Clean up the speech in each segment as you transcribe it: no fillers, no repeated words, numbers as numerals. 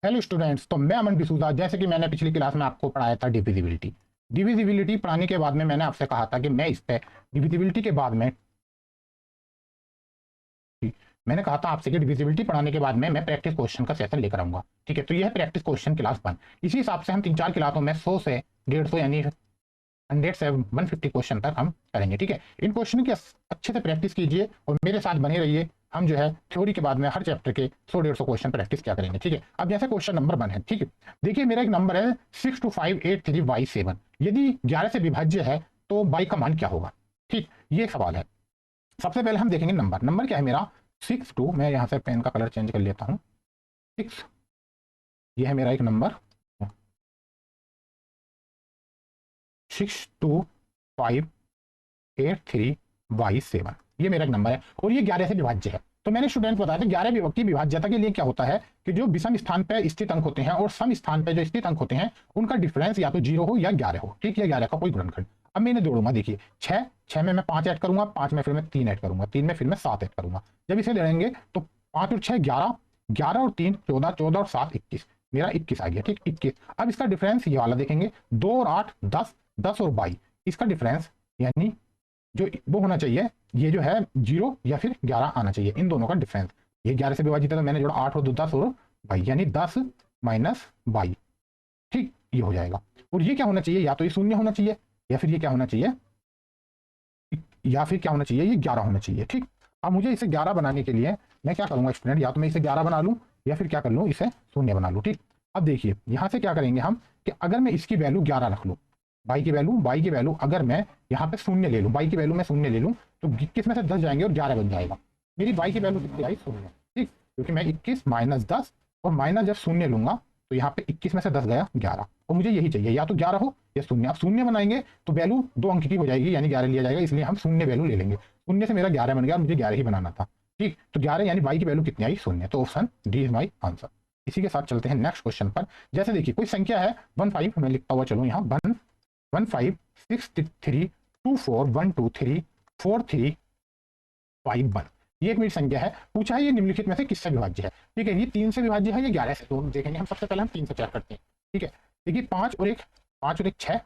Hello students, तो मैं अमन डिसूजा। जैसे कि मैंने पिछली क्लास में आपको पढ़ाया था डिविजिबिलिटी। डिविजिबिलिटी पढ़ाने के बाद में मैंने आपसे कहा था कि मैं इस पे डिविजिबिलिटी के बाद में मैंने कहा था आपसे कि डिविजिबिलिटी पढ़ाने के बाद में मैं प्रैक्टिस क्वेश्चन का सेशन लेकर आऊंगा। ठीक है, तो यह है प्रैक्टिस क्वेश्चन क्लास 1। इसी हिसाब से हम 3-4 क्लासों में 100 से 150 यानी 100 से 150 क्वेश्चन तक हम करेंगे। ठीक है, इन क्वेश्चन की अच्छे से प्रैक्टिस कीजिए और मेरे साथ बने रहिए। हम जो है थ्योरी के बाद में हर चैप्टर के 100-150 क्वेश्चन प्रैक्टिस क्या करेंगे। ठीक है, अब जैसे क्वेश्चन नंबर 1 है। ठीक है, देखिए मेरा एक नंबर है 62583y7। यदि 11 से विभाज्य है तो y का मान क्या होगा। ठीक, ये सवाल है। सबसे पहले हम देखेंगे नंबर। नंबर क्या है मेरा 62। मैं यहाँ से पेन का कलर चेंज कर लेता हूँ। 6, ये है मेरा एक नंबर 62583y7। ये मेरा एक नंबर है और ये 11 से विभाज्य है। तो मैंने स्टूडेंट बताया था 11 की विभाज्यता के लिए क्या होता है कि जो विषम स्थान पर स्थित अंक होते हैं और सम स्थान पर जो स्थित अंक होते हैं उनका डिफरेंस या तो 0 हो या 11 हो। ठीक है, 11 का कोई गुणनखंड। अब मैं इन्हें जोड़ूंगा। देखिए 6 में मैं 5 ऐड करूंगा, 5 में फिर मैं 3 ऐड करूंगा, 3 में फिर मैं 7 ऐड करूंगा। जब इसे जोड़ेंगे तो 5 और 6 11, 11 और 3 14, 14 और 7 21। मेरा 21 आ गया। ठीक, 21। अब इसका डिफरेंस ये वाला देखेंगे 2 और 8 10, 10 और 22। इसका डिफरेंस यानी जो वो होना चाहिए, ये जो है 0 या फिर 11 आना चाहिए। इन दोनों का डिफरेंस, ये 11 से विभाजित है तो मैंने जोड़ा 8 और 2 10 और 22 यानी 10 माइनस 22। ठीक, ये हो जाएगा। और ये क्या होना चाहिए, या तो ये 0 होना चाहिए या फिर ये क्या होना चाहिए, या फिर क्या होना चाहिए, ये 11 होना चाहिए। ठीक, अब मुझे इसे 11 बनाने के लिए मैं क्या करूंगा स्टूडेंट, या तो मैं इसे 11 बना लूं या फिर क्या कर लूं, इसे 0 बना लूं। ठीक, अब देखिए यहां से क्या करेंगे हम कि अगर मैं इसकी वैल्यू 11 रख लूं, बाई की वैल्यू अगर मैं यहाँ पे 0 ले लूं, बाई की वैल्यू मैं 0 ले लूं तो 21 में से 10 जाएंगे और 11 बन जाएगा। मेरी बाई की वैल्यू कितनी आई, 0। ठीक, क्योंकि मैं 21 माइनस 10 और माइनस जब 0 लूंगा तो यहाँ पे 21 में से 10 गया 11, और मुझे यही चाहिए, या तो 11 हो या 0। अब 0 बनाएंगे तो वैल्यू 2 अंक की हो जाएगी यानी 11 लिया जाएगा, इसलिए हम 0 वैल्यू ले लेंगे। 0 से मेरा 11 बन गया और मुझे 11 ही बनाना था। ठीक, तो 11 यानी बाई की वैल्यू कितनी आई, 0। तो option D is my answer. इसी के साथ चलते हैं नेक्स्ट क्वेश्चन पर। जैसे देखिए कोई संख्या है 15, मैं लिखता हुआ चलूँ यहाँ 15632431234351। ये एक मेरी संख्या है। पूछा है ये निम्नलिखित में से किससे विभाज्य है। ठीक है, ये 3 से विभाज्य है या 11 से, तो देखेंगे हम। सबसे पहले हम 3 से चेक करते हैं। ठीक है, देखिए 5 और 1 6,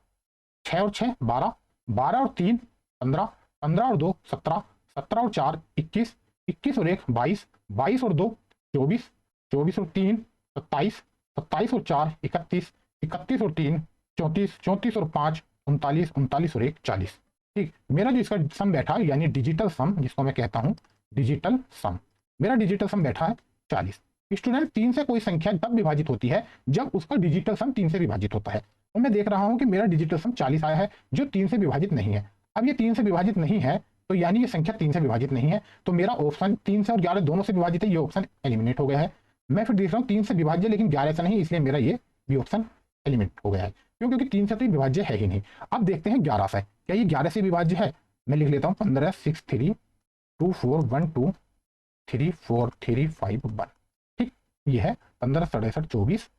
6 और 6 12, 12 और 3 15, 15 और 2 17, 17 और 4 21, 21 और 1 22, 22 और 2 24, 24 और 3 27, 27 और 4 31, 31 और 3 34, 34 और 5 39, 39 और 1 40। ठीक, मेरा जो इसका सम बैठा यानी डिजिटल सम, जिसको मैं कहता हूं डिजिटल सम, मेरा डिजिटल सम बैठा है 40। स्टूडेंट 3 से कोई संख्या तब विभाजित होती है जब उसका डिजिटल सम 3 से विभाजित होता है, और मैं देख रहा हूं कि मेरा डिजिटल सम 40 आया है जो 3 से विभाजित नहीं है। अब ये 3 से विभाजित नहीं है तो यानी ये संख्या 3 से विभाजित नहीं है, तो मेरा ऑप्शन 3 से और 11 दोनों से विभाजित है, ये ऑप्शन एलिमिनेट हो गया है। मैं फिर देख रहा हूँ 3 से विभाज्य लेकिन 11 से नहीं, इसलिए मेरा ये भी ऑप्शन एलिमिनेट हो गया है। क्यों, क्योंकि 3 से तो विभाज्य है ही नहीं। अब देखते हैं 11 से, क्या ये 11 से विभाज्य है। मैं लिख लेता हूँ 15 6 3 2 4 1 2 3 4 3 5 1। ठीक, ये है 15 67 24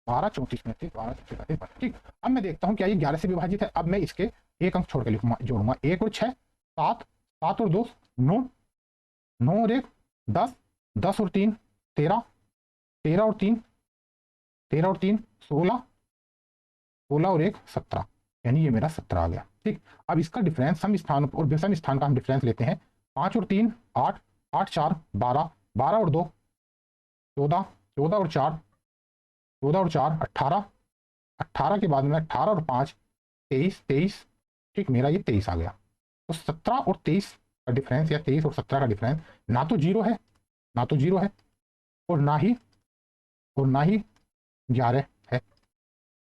12 34 में 12 34। ठीक, अब मैं देखता हूँ क्या ये 11 से विभाजित है। अब मैं इसके एक अंक छोड़ के लिखूंगा, जोड़ूंगा 1 और 6 7, 7 और 2 9, 9 और 1 10, 10 और 3 13, 13 और 3 13 और 3 16, 16 और 1 17, यानी ये मेरा 17 आ गया। ठीक, अब इसका डिफरेंस सम स्थान और विषम स्थान का हम डिफरेंस लेते हैं। 5 और 3 8, 8 4 12, 12 और 2 14, 14 और 4 14 और 4 18, 18 के बाद में 18 और 5 23, 23। ठीक, मेरा ये 23 आ गया। तो 17 और 23 का डिफरेंस या 23 और 17 का डिफरेंस ना तो 0 है, ना तो 0 है और ना ही 11 है।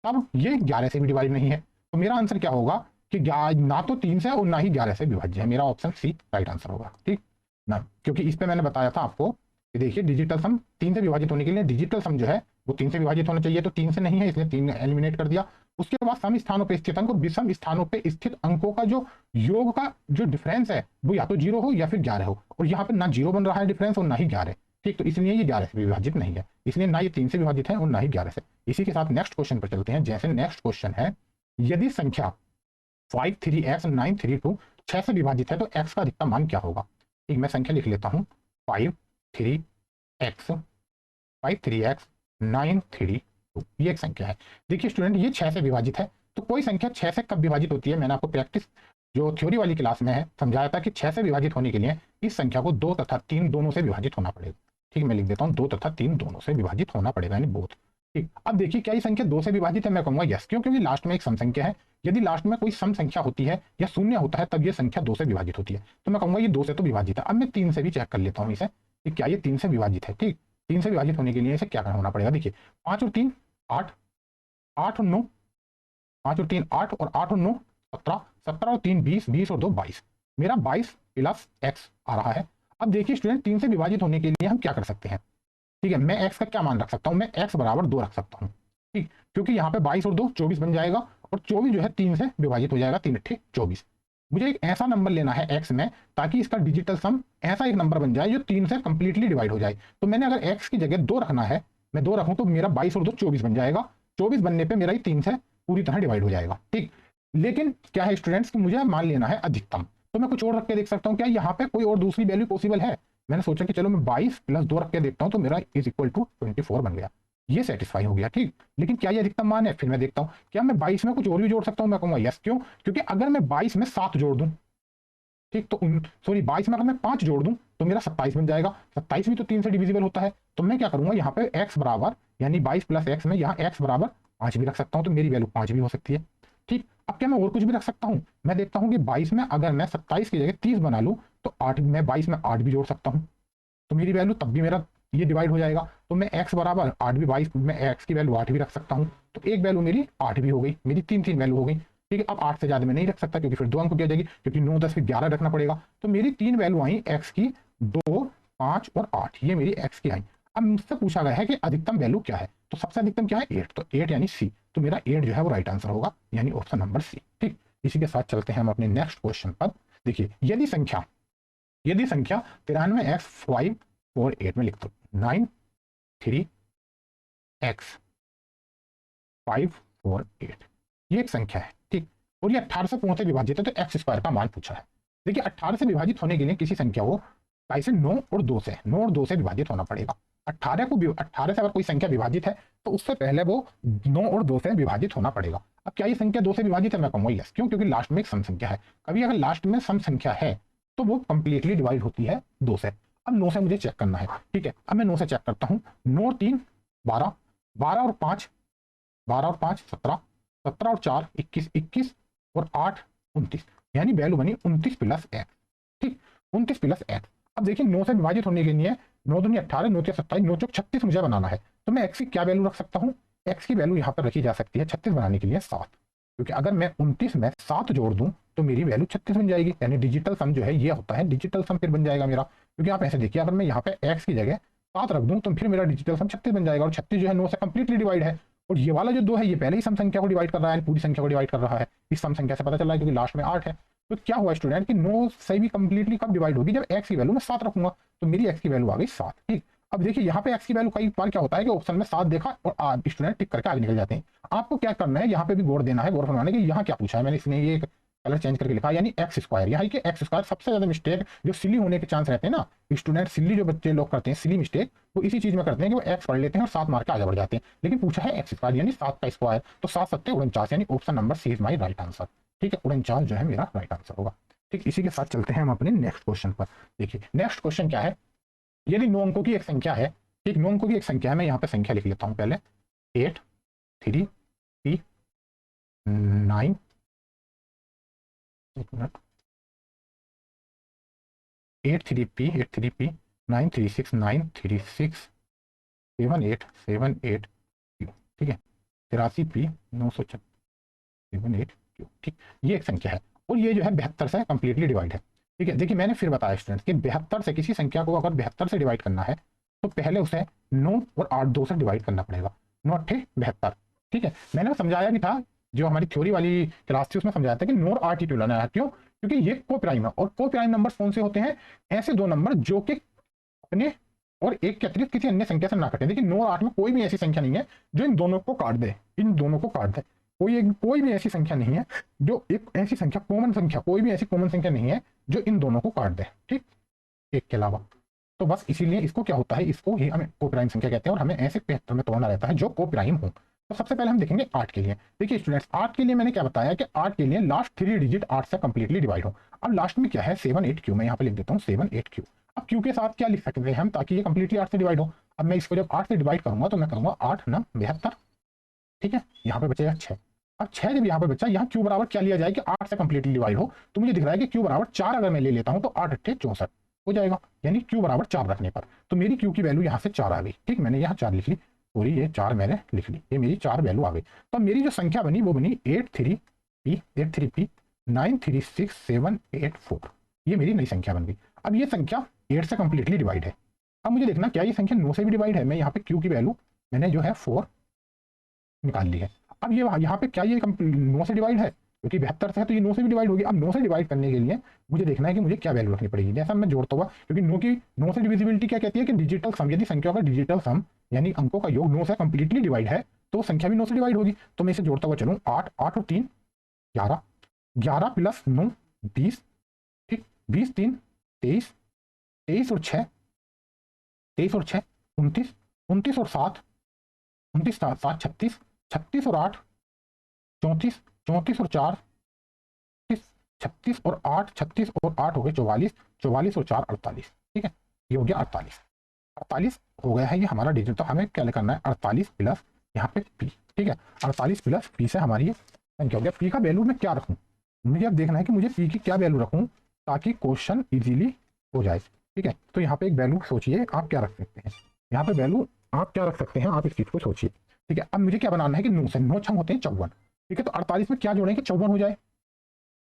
तब ये 11 से भी डिवाइड नहीं है, तो मेरा आंसर क्या होगा कि ना तो 3 से और ना ही 11 से विभाज्य है। मेरा ऑप्शन सी राइट आंसर होगा। ठीक ना, क्योंकि इस पे मैंने बताया था आपको कि देखिए डिजिटल सम 3 से विभाजित होने के लिए डिजिटल सम जो है वो 3 से विभाजित होना चाहिए, तो 3 से नहीं है इसलिए 3 एलिमिनेट कर दिया। उसके बाद सम स्थानों पर स्थित अंक, विषम स्थानों पर स्थित अंकों का जो योग का जो डिफरेंस है वो या तो 0 हो या फिर 11 हो, और यहाँ पे ना 0 बन रहा है डिफरेंस और ना ही 11। ठीक, तो इसलिए ये 11 से विभाजित नहीं है, इसलिए ना ये 3 से विभाजित है और ना ही 11 से। इसी के साथ नेक्स्ट क्वेश्चन पर चलते हैं। जैसे नेक्स्ट क्वेश्चन है, यदि संख्या 53x 932 6 से विभाजित है तो x का अधिकतम मान क्या होगा। ठीक, मैं संख्या लिख लेता हूँ 53x 932, ये एक संख्या है। देखिए स्टूडेंट, ये 6 से विभाजित है। तो कोई संख्या 6 से कब विभाजित होती है, मैंने आपको प्रैक्टिस जो थ्योरी वाली क्लास में है समझाया था कि 6 से विभाजित होने के लिए इस संख्या को 2 तथा 3 दोनों से विभाजित होना पड़ेगा। ठीक, मैं लिख देता हूँ 2 तथा 3 दोनों से विभाजित होना पड़ेगा, यानी बोथ। ठीक, अब देखिए क्या ये संख्या 2 से विभाजित है, मैं कहूंगा यस। क्यों? क्योंकि लास्ट में एक सम संख्या है। यदि लास्ट में कोई सम संख्या होती है या शून्य होता है तब ये संख्या 2 से विभाजित होती है, तो मैं कहूंगा ये 2 से तो विभाजित है। अब मैं 3 से भी चेक कर लेता हूँ इसे कि क्या ये 3 से विभाजित है। ठीक, 3 से विभाजित होने के लिए इसे क्या होना पड़ेगा, देखिए 5 और 3 8, 8 और 9, 5 और 3 8 और 8 और 9 17, 17 और 3 20, 20 और 2 22, मेरा 22 प्लस एक्स आ रहा है। अब देखिए स्टूडेंट, 3 से विभाजित होने के लिए हम क्या कर सकते हैं, ठीक है, मैं एक्स का क्या मान रख सकता हूँ, मैं एक्स बराबर 2 रख सकता हूँ। ठीक, क्योंकि यहाँ पे 22 और 2 24 बन जाएगा, और 24 जो है 3 से विभाजित हो जाएगा, 3 अट्ठे 24। मुझे एक ऐसा नंबर लेना है एक्स में ताकि इसका डिजिटल सम ऐसा एक नंबर बन जाए जो 3 से कंप्लीटली डिवाइड हो जाए। तो मैंने अगर एक्स की जगह 2 रखना है, मैं 2 रखूँ तो मेरा 22 और 2 24 बन जाएगा। 24 बनने पर मेरा ही 3 से पूरी तरह डिवाइड हो जाएगा। ठीक, लेकिन क्या है स्टूडेंट्स कि मुझे मान लेना है अधिकतम, तो मैं कुछ और रख के देख सकता हूँ, क्या यहाँ पे कोई और दूसरी वैल्यू पॉसिबल है। मैंने सोचा कि चलो मैं 22 प्लस 2 रख के देखता हूँ, तो मेरा इज इक्वल टू 24 बन गया, ये सेटिस्फाई हो गया। ठीक, लेकिन क्या ये अधिकतम मान है, फिर मैं देखता हूँ क्या मैं 22 में कुछ और भी जोड़ सकता हूँ, मैं कहूँगा यस। क्यों? क्योंकि अगर मैं 22 में 7 जोड़ दूँ, ठीक, तो सॉरी 22 में अगर मैं 5 जोड़ दूं तो मेरा 27 बन जाएगा। 27 भी तो 3 से डिविजिबल होता है। तो मैं क्या करूंगा, यहाँ पे x बराबर यानी 22 प्लस एक्स में यहाँ x बराबर 5 भी रख सकता हूँ, तो मेरी वैल्यू 5 भी हो सकती है। ठीक, अब क्या मैं और कुछ भी रख सकता हूँ, मैं देखता हूँ कि 22 में अगर मैं 27 की जगह 30 बना लूँ तो 8 मैं 22 में 8 भी जोड़ सकता हूँ, तो मेरी वैल्यू तब भी मेरा ये डिवाइड हो जाएगा। तो मैं x बराबर 8 भी 22 में x की वैल्यू 8 भी रख सकता हूँ, तो एक वैल्यू मेरी 8 भी हो गई, मेरी 3 वैल्यू हो गई। ठीक है, अब 8 से ज़्यादा मैं नहीं रख सकता क्योंकि फिर 2 अंक की आ जाएगी, क्योंकि 9 10 फिर 11 रखना पड़ेगा। तो मेरी 3 वैल्यू आई x की, 2 5 और 8, ये मेरी x की आई। अब मुझसे पूछा गया है कि अधिकतम वैल्यू क्या है, तो सबसे अधिकतम क्या है 8, तो 8 यानी सी, तो मेरा 8 जो है वो राइट आंसर होगा, यानी ऑप्शन नंबर सी। ठीक, इसी के साथ चलते हैं हम अपने नेक्स्ट क्वेश्चन पर। देखिए यदि संख्या 93 x 5 4 8 में लिख दो 9 3 x 5 4 8, ये एक संख्या है। ठीक, और ये 18 से पूर्ण से विभाजित है, तो एक्स स्क्वायर का मान पूछा है। देखिए 18 से विभाजित होने के लिए किसी संख्या को कैसे 9 और 2 से विभाजित होना पड़ेगा। 18 से अगर कोई संख्या विभाजित है तो उससे पहले वो 9 और 2 से विभाजित होना पड़ेगा। अब क्या ये संख्या 2 से विभाजित है, मैं कहूँगा यस। क्यों? क्योंकि लास्ट में एक सम संख्या है। कभी अगर लास्ट में सम संख्या है तो वो कंप्लीटली डिवाइड होती है 2 से। अब 9 से मुझे चेक करना है। ठीक है, अब मैं 9 से चेक करता हूँ। 9 और 3 12, 12 और 5 17, 17 और 4 21, 21 और 8 29, यानी वैल्यू बनी 29 प्लस एक्स। ठीक, 29 प्लस एक्स। अब देखिए 9 से विभाजित होने के लिए 9 दूनी 18, 9 27, 9 चौक 36 मुझे बनाना है, तो मैं एक्स की क्या वैल्यू रख सकता हूँ, एक्स की वैल्यू यहाँ पर रखी जा सकती है 36 बनाने के लिए 7, क्योंकि अगर मैं 29 में 7 जोड़ दूं तो मेरी वैल्यू 36 बन जाएगी, यानी डिजिटल सम जो है ये होता है, डिजिटल सम फिर बन जाएगा मेरा। क्योंकि आप ऐसे देखिए, अगर मैं यहाँ पे एक्स की जगह 7 रख दूं तो फिर मेरा डिजिटल सम 36 बन जाएगा, और 36 जो है 9 से कंप्लीटली डिवाइड है, और ये वाला जो 2 है ये पहले ही सम संख्या को डिवाइड कर रहा है, पूरी संख्या को डिवाइड कर रहा है। इस सम संख्या से पता चल रहा है क्योंकि लास्ट में 8 है। तो क्या हुआ स्टूडेंट कि 9 से भी कंप्लीटली कब डिवाइड होगी, जब एक्स की वैल्यू मैं 7 रखूंगा, तो मेरी एक्स की वैल्यू आ गई 7। ठीक, अब देखिए यहाँ पे एक्स की वैल्यू कई बार क्या होता है कि ऑप्शन में 7 देखा और स्टूडेंट टिक करके आगे निकल जाते हैं। आपको क्या करना है, यहाँ पे भी गौर देना है, गौर फरमाने कि यहाँ क्या पूछा है, मैंने इसने ये कलर चेंज करके लिखा, यानी एक्स स्क्वायर। यहाँ कि एक्स स्क्वायर सबसे ज्यादा मिस्टेक जो सिली होने के चांस रहते हैं ना, स्टूडेंट सिली जो बच्चे लोग करते हैं सिली मिस्टेक, वो इसी चीज में करते हैं कि वो एक्स पढ़ लेते हैं और 7 मार्क के आगे बढ़ जाते हैं। लेकिन पूछा है एक्स स्क्वायर यानी 7 का स्क्वायर, तो 7 7 49, यानी option number C is my right answer. ठीक है, 49 जो है मेरा राइट आंसर होगा। ठीक, इसी के साथ चलते हैं हम अपने नेक्स्ट क्वेश्चन पर। देखिए नेक्स्ट क्वेश्चन क्या है, यदि 9 अंकों की एक संख्या है, ठीक 9 अंकों की एक संख्या है, मैं यहाँ पे संख्या लिख लेता हूँ पहले 8 3 P 9, एक मिनट, 8 3 P 9 3 6 9 3 6 7 8 7 8 Q। ठीक है, 83 P 956 7 8 Q। ठीक, ये एक संख्या है और ये जो है 72 से कंप्लीटली डिवाइड है। ठीक है, देखिए मैंने फिर बताया स्टूडेंट कि 72 से किसी संख्या को अगर 72 से डिवाइड करना है तो पहले उसे 9 और 8 2 से डिवाइड करना पड़ेगा। 9 8 72। ठीक है, मैंने समझाया भी था, जो हमारी थ्योरी वाली क्लास थी उसमें समझाया था कि 9 और 8 ही तुलना है। क्यों? क्योंकि ये को प्राइम है, और को प्राइम नंबर कौन से होते हैं, ऐसे दो नंबर जो कि अपने और एक के अतिरिक्त किसी अन्य संख्या से ना कटे। देखिए 9 और 8 में कोई भी ऐसी संख्या नहीं है जो इन दोनों को काट दे, इन दोनों को काट दे। कोई भी ऐसी संख्या नहीं है जो एक ऐसी संख्या कॉमन संख्या, कोई भी ऐसी कॉमन संख्या नहीं है जो इन दोनों को काट दे। ठीक, एक के अलावा। तो बस इसीलिए इसको क्या होता है, इसको ही हमें कोप्राइम संख्या कहते हैं और हमें ऐसे 75 में तोड़ना रहता है जो कोप्राइम हो। तो सबसे पहले हम देखेंगे 8 के लिए। देखिए स्टूडेंट्स, 8 के लिए मैंने क्या बताया कि 8 के लिए लास्ट 3 डिजिट 8 से कंप्लीटली डिवाइड हो। अब लास्ट में क्या है, 7 8 क्यू, मैं यहाँ पे लिख देता हूँ 7 8 क्यू। अब क्यू के साथ क्या लिख सकते हैं हम ताकि ये कंप्लीटली 8 से डिवाइड हो। अब मैं इसको जब 8 से डिवाइड करूंगा तो मैं करूंगा 8 9 72, ठीक है, यहाँ पे बचेगा 6। अब 6 जब यहाँ पे बचा, यहाँ क्यू बराबर क्या लिया जाए कि 8 से कंप्लीटली डिवाइड हो, तो मुझे दिख रहा है कि क्यू बराबर 4 अगर मैं ले लेता हूँ तो 8 8 64 हो जाएगा, यानी क्यू बराबर 4 रखने पर तो मेरी क्यू की वैल्यू यहाँ से 4 आ गई। ठीक, मैंने यहाँ 4 लिख ली, पूरी ये 4 मैंने लिख ली, ये मेरी 4 वैल्यू आ गई। तो मेरी जो संख्या बनी वो बनी 83p 936 784, ये मेरी नई संख्या बन गई। अब ये संख्या 8 से कंप्लीटली डिवाइड है। अब मुझे देखना क्या ये संख्या 9 से भी डिवाइड है। मैं यहाँ पे क्यू की वैल्यू मैंने जो है 4 निकाल ली है। अब ये यहाँ पे क्या ये 9 से डिवाइड है, क्योंकि 72 से है तो ये 9 से भी डिवाइड होगी। अब 9 से डिवाइड करने के लिए मुझे देखना है कि मुझे क्या वैल्यू रखनी पड़ेगी। जैसा मैं जोड़ता हुआ, क्योंकि 9 से डिविजिबिलिटी क्या कहती है कि डिजिटल सम, यदि संख्या का डिजिटल सम यानी अंकों का योग 9 से कंप्लीटली डिवाइड है तो संख्या भी 9 से डिवाइड होगी। तो मैं इसे जोड़ता हुआ चलूँ, 8 8 और 3 11, 11 प्लस 9 20, ठीक, 20 3 23, 23 और 6 29, 29 और 7 29 7 36, 36 और 8 34, 34 और 4 36 और 8, 36 और 8 हो गए 44, 44 और 4 48, ठीक है, ये हो गया 48। 48 हो गया है ये हमारा डिजिट। तो हमें क्या करना है, 48 प्लस यहाँ पे पी, ठीक है, 48 प्लस पी से हमारी ये संख्या हो गया। पी का वैल्यू मैं क्या रखूँ, मुझे अब देखना है कि मुझे पी की क्या वैल्यू रखूँ ताकि क्वेश्चन इजीली हो जाए। ठीक है, तो यहाँ पे एक वैल्यू सोचिए आप क्या रख सकते हैं, यहाँ पे वैल्यू आप क्या रख सकते हैं, आप इस चीज को सोचिए। ठीक है, अब मुझे क्या बनाना है कि 9 से 9 छंग होते हैं 54, ठीक है, तो 48 में क्या जोड़ेंगे 54 हो जाए,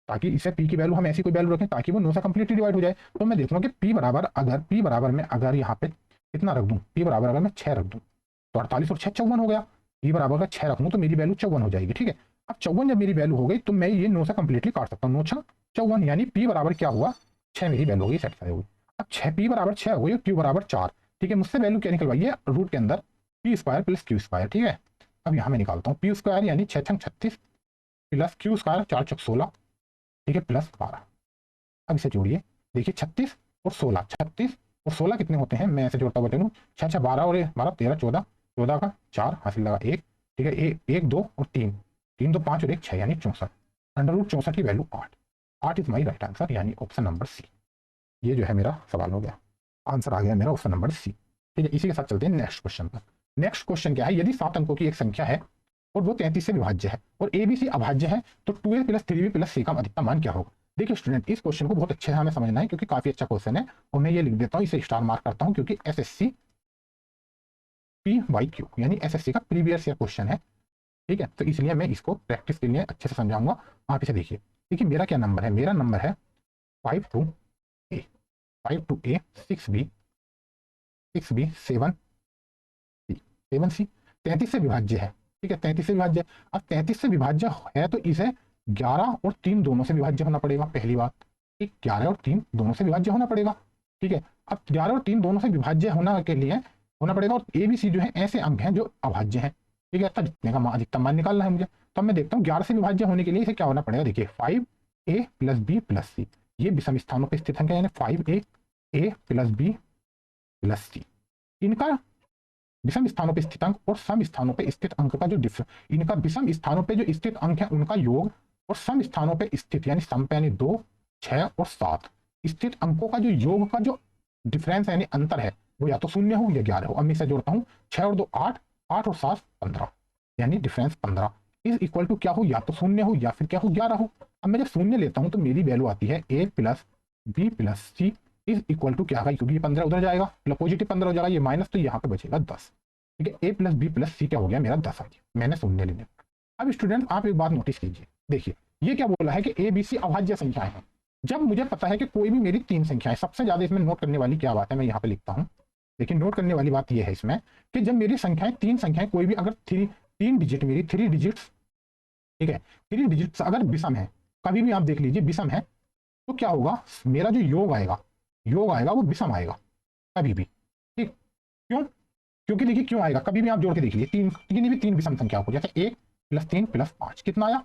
ताकि इसे पी की वैल्यू हम ऐसी कोई वैल्यू रखें ताकि वो 9 से कंप्लीटली डिवाइड हो जाए। तो मैं देखूंगा कि पी बराबर अगर पी बराबर में अगर यहाँ पे कितना रख दूं, पी बराबर अगर मैं 6 रख दूं तो 48 और 6 54 हो गया। पी बराबर अगर 6 रखूँ तो मेरी वैल्यू 54 हो जाएगी। ठीक है, अब 54 जब मेरी वैल्यू हो गई तो मैं ये 9 से कंप्लीटली काट सकता हूँ, 9 6 54, यानी पी बराबर क्या हुआ 6 मेरी वैल्यू होगी, सेट होगी। अब 6 पी बराबर 6 हो गई, क्यू बराबर 4, ठीक है, मुझसे वैल्यू क्या निकलवाइए रूट के अंदर P square plus Q square. ठीक है, अब यहाँ मैं निकालता हूँ पी स्क्वायर यानी 6 छंग 36 प्लस क्यू स्क्वायर 4 चौक 16, ठीक है, प्लस 12। अब इसे जोड़िए, देखिए 36 और 16, 36 और 16 कितने होते हैं, मैं ऐसे जोड़ता हुआ चलूँ, 6 6 12 और 12 13 14, 14 का 4 हासिल लगा 1, ठीक है, 1 2 और 3 3 2 5 और 1 6 यानी 64, अंडर रूट 64 की value 8, 8 is my right answer, यानी ऑप्शन नंबर सी। ये जो है मेरा सवाल हो गया, आंसर आ गया मेरा ऑप्शन नंबर सी। ठीक है, इसी के साथ चलते हैं नेक्स्ट क्वेश्चन पर। नेक्स्ट क्वेश्चन क्या है, यदि 7 अंकों की एक संख्या है और वो 33 से विभाज्य है और ए बी सी अभाज्य है तो 2a प्लस 3b प्लस सी का अधिकतम मान क्या होगा। देखिए स्टूडेंट, इस क्वेश्चन को बहुत अच्छे से हमें समझना है क्योंकि काफी अच्छा क्वेश्चन है और मैं ये लिख देता हूँ, इसे स्टार मार्क करता हूँ क्योंकि एसएससी PYQ यानी एसएससी का प्रीवियस ईयर क्वेश्चन है। ठीक है, तो इसलिए मैं इसको प्रैक्टिस के लिए अच्छे से समझाऊंगा। आप इसे देखिए, देखिए मेरा क्या नंबर है, मेरा नंबर है 52A 52A 6B 7C 33 से विभाज्य है। ठीक है, 33 से विभाज्य। अब 33 से विभाज्य है तो इसे 11 और 3 दोनों से विभाज्य होना पड़ेगा, पहली बात। ठीक, 11 और 3 दोनों से विभाज्य होना पड़ेगा। ठीक है, अब 11 और 3 दोनों से विभाज्य होना के लिए होना पड़ेगा और ए बी सी जो है ऐसे अंक हैं जो अभाज्य हैं। ठीक है, तब जितने का अधिकतम मान निकालना है मुझे। तो मैं देखता हूँ 11 से विभाज्य होने के लिए इसे क्या होना पड़ेगा, देखिए 5A प्लस बी प्लस सी, ये विषम स्थानों पर स्थित अंक है, यानी 5A प्लस बी प्लस सी। इनका विषम स्थानों पर स्थित अंक और सम स्थानों पर स्थित अंक का जो इनका विषम स्थानों पर जो स्थित अंक है उनका योग और सम स्थानों पर स्थित यानी सम पे यानी 2 6 और 7 स्थित अंकों का जो योग का जो डिफरेंस यानी अंतर है वो या तो 0 हो या 11 हो। अब मैं इसे जोड़ता हूँ, 6 और 2 8, 8 और 7 15, यानी डिफरेंस 15 इज इक्वल टू क्या हो, या तो 0 हो या फिर क्या हो 11 हो। अब मैं जब 0 लेता हूँ तो मेरी वैल्यू आती है a plus B plus C is equal to क्या होगा, क्योंकि ये 15 उधर जाएगा, मतलब पॉजिटिव 15 हो जाएगा, ये माइनस, तो यहाँ पे बचेगा 10। ठीक है, a प्लस बी प्लस सी क्या हो गया मेरा 10 आ गया, मैंने 0 ले लिया। अब स्टूडेंट आप एक बात नोटिस कीजिए, देखिए ये क्या बोला है कि ए बी सी अभाज्य संख्याएं हैं। जब मुझे पता है कि कोई भी मेरी 3 संख्याएं, सबसे ज्यादा इसमें नोट करने वाली क्या बात है, मैं यहाँ पे लिखता हूँ, लेकिन नोट करने वाली बात यह है इसमें कि जब मेरी संख्याएं 3 संख्याएं कोई भी अगर 3 डिजिट मेरी 3 डिजिट्स, ठीक है, 3 डिजिट्स अगर विषम है, कभी भी आप देख लीजिए विषम है, तो क्या होगा, मेरा जो योग आएगा वो विषम आएगा कभी भी। ठीक, क्यों, क्योंकि देखिए क्यों आएगा, कभी भी आप जोड़ के देख लीजिए, तीन भी 3 विषम संख्या को, जैसे 1 प्लस 3 प्लस 5 कितना आया,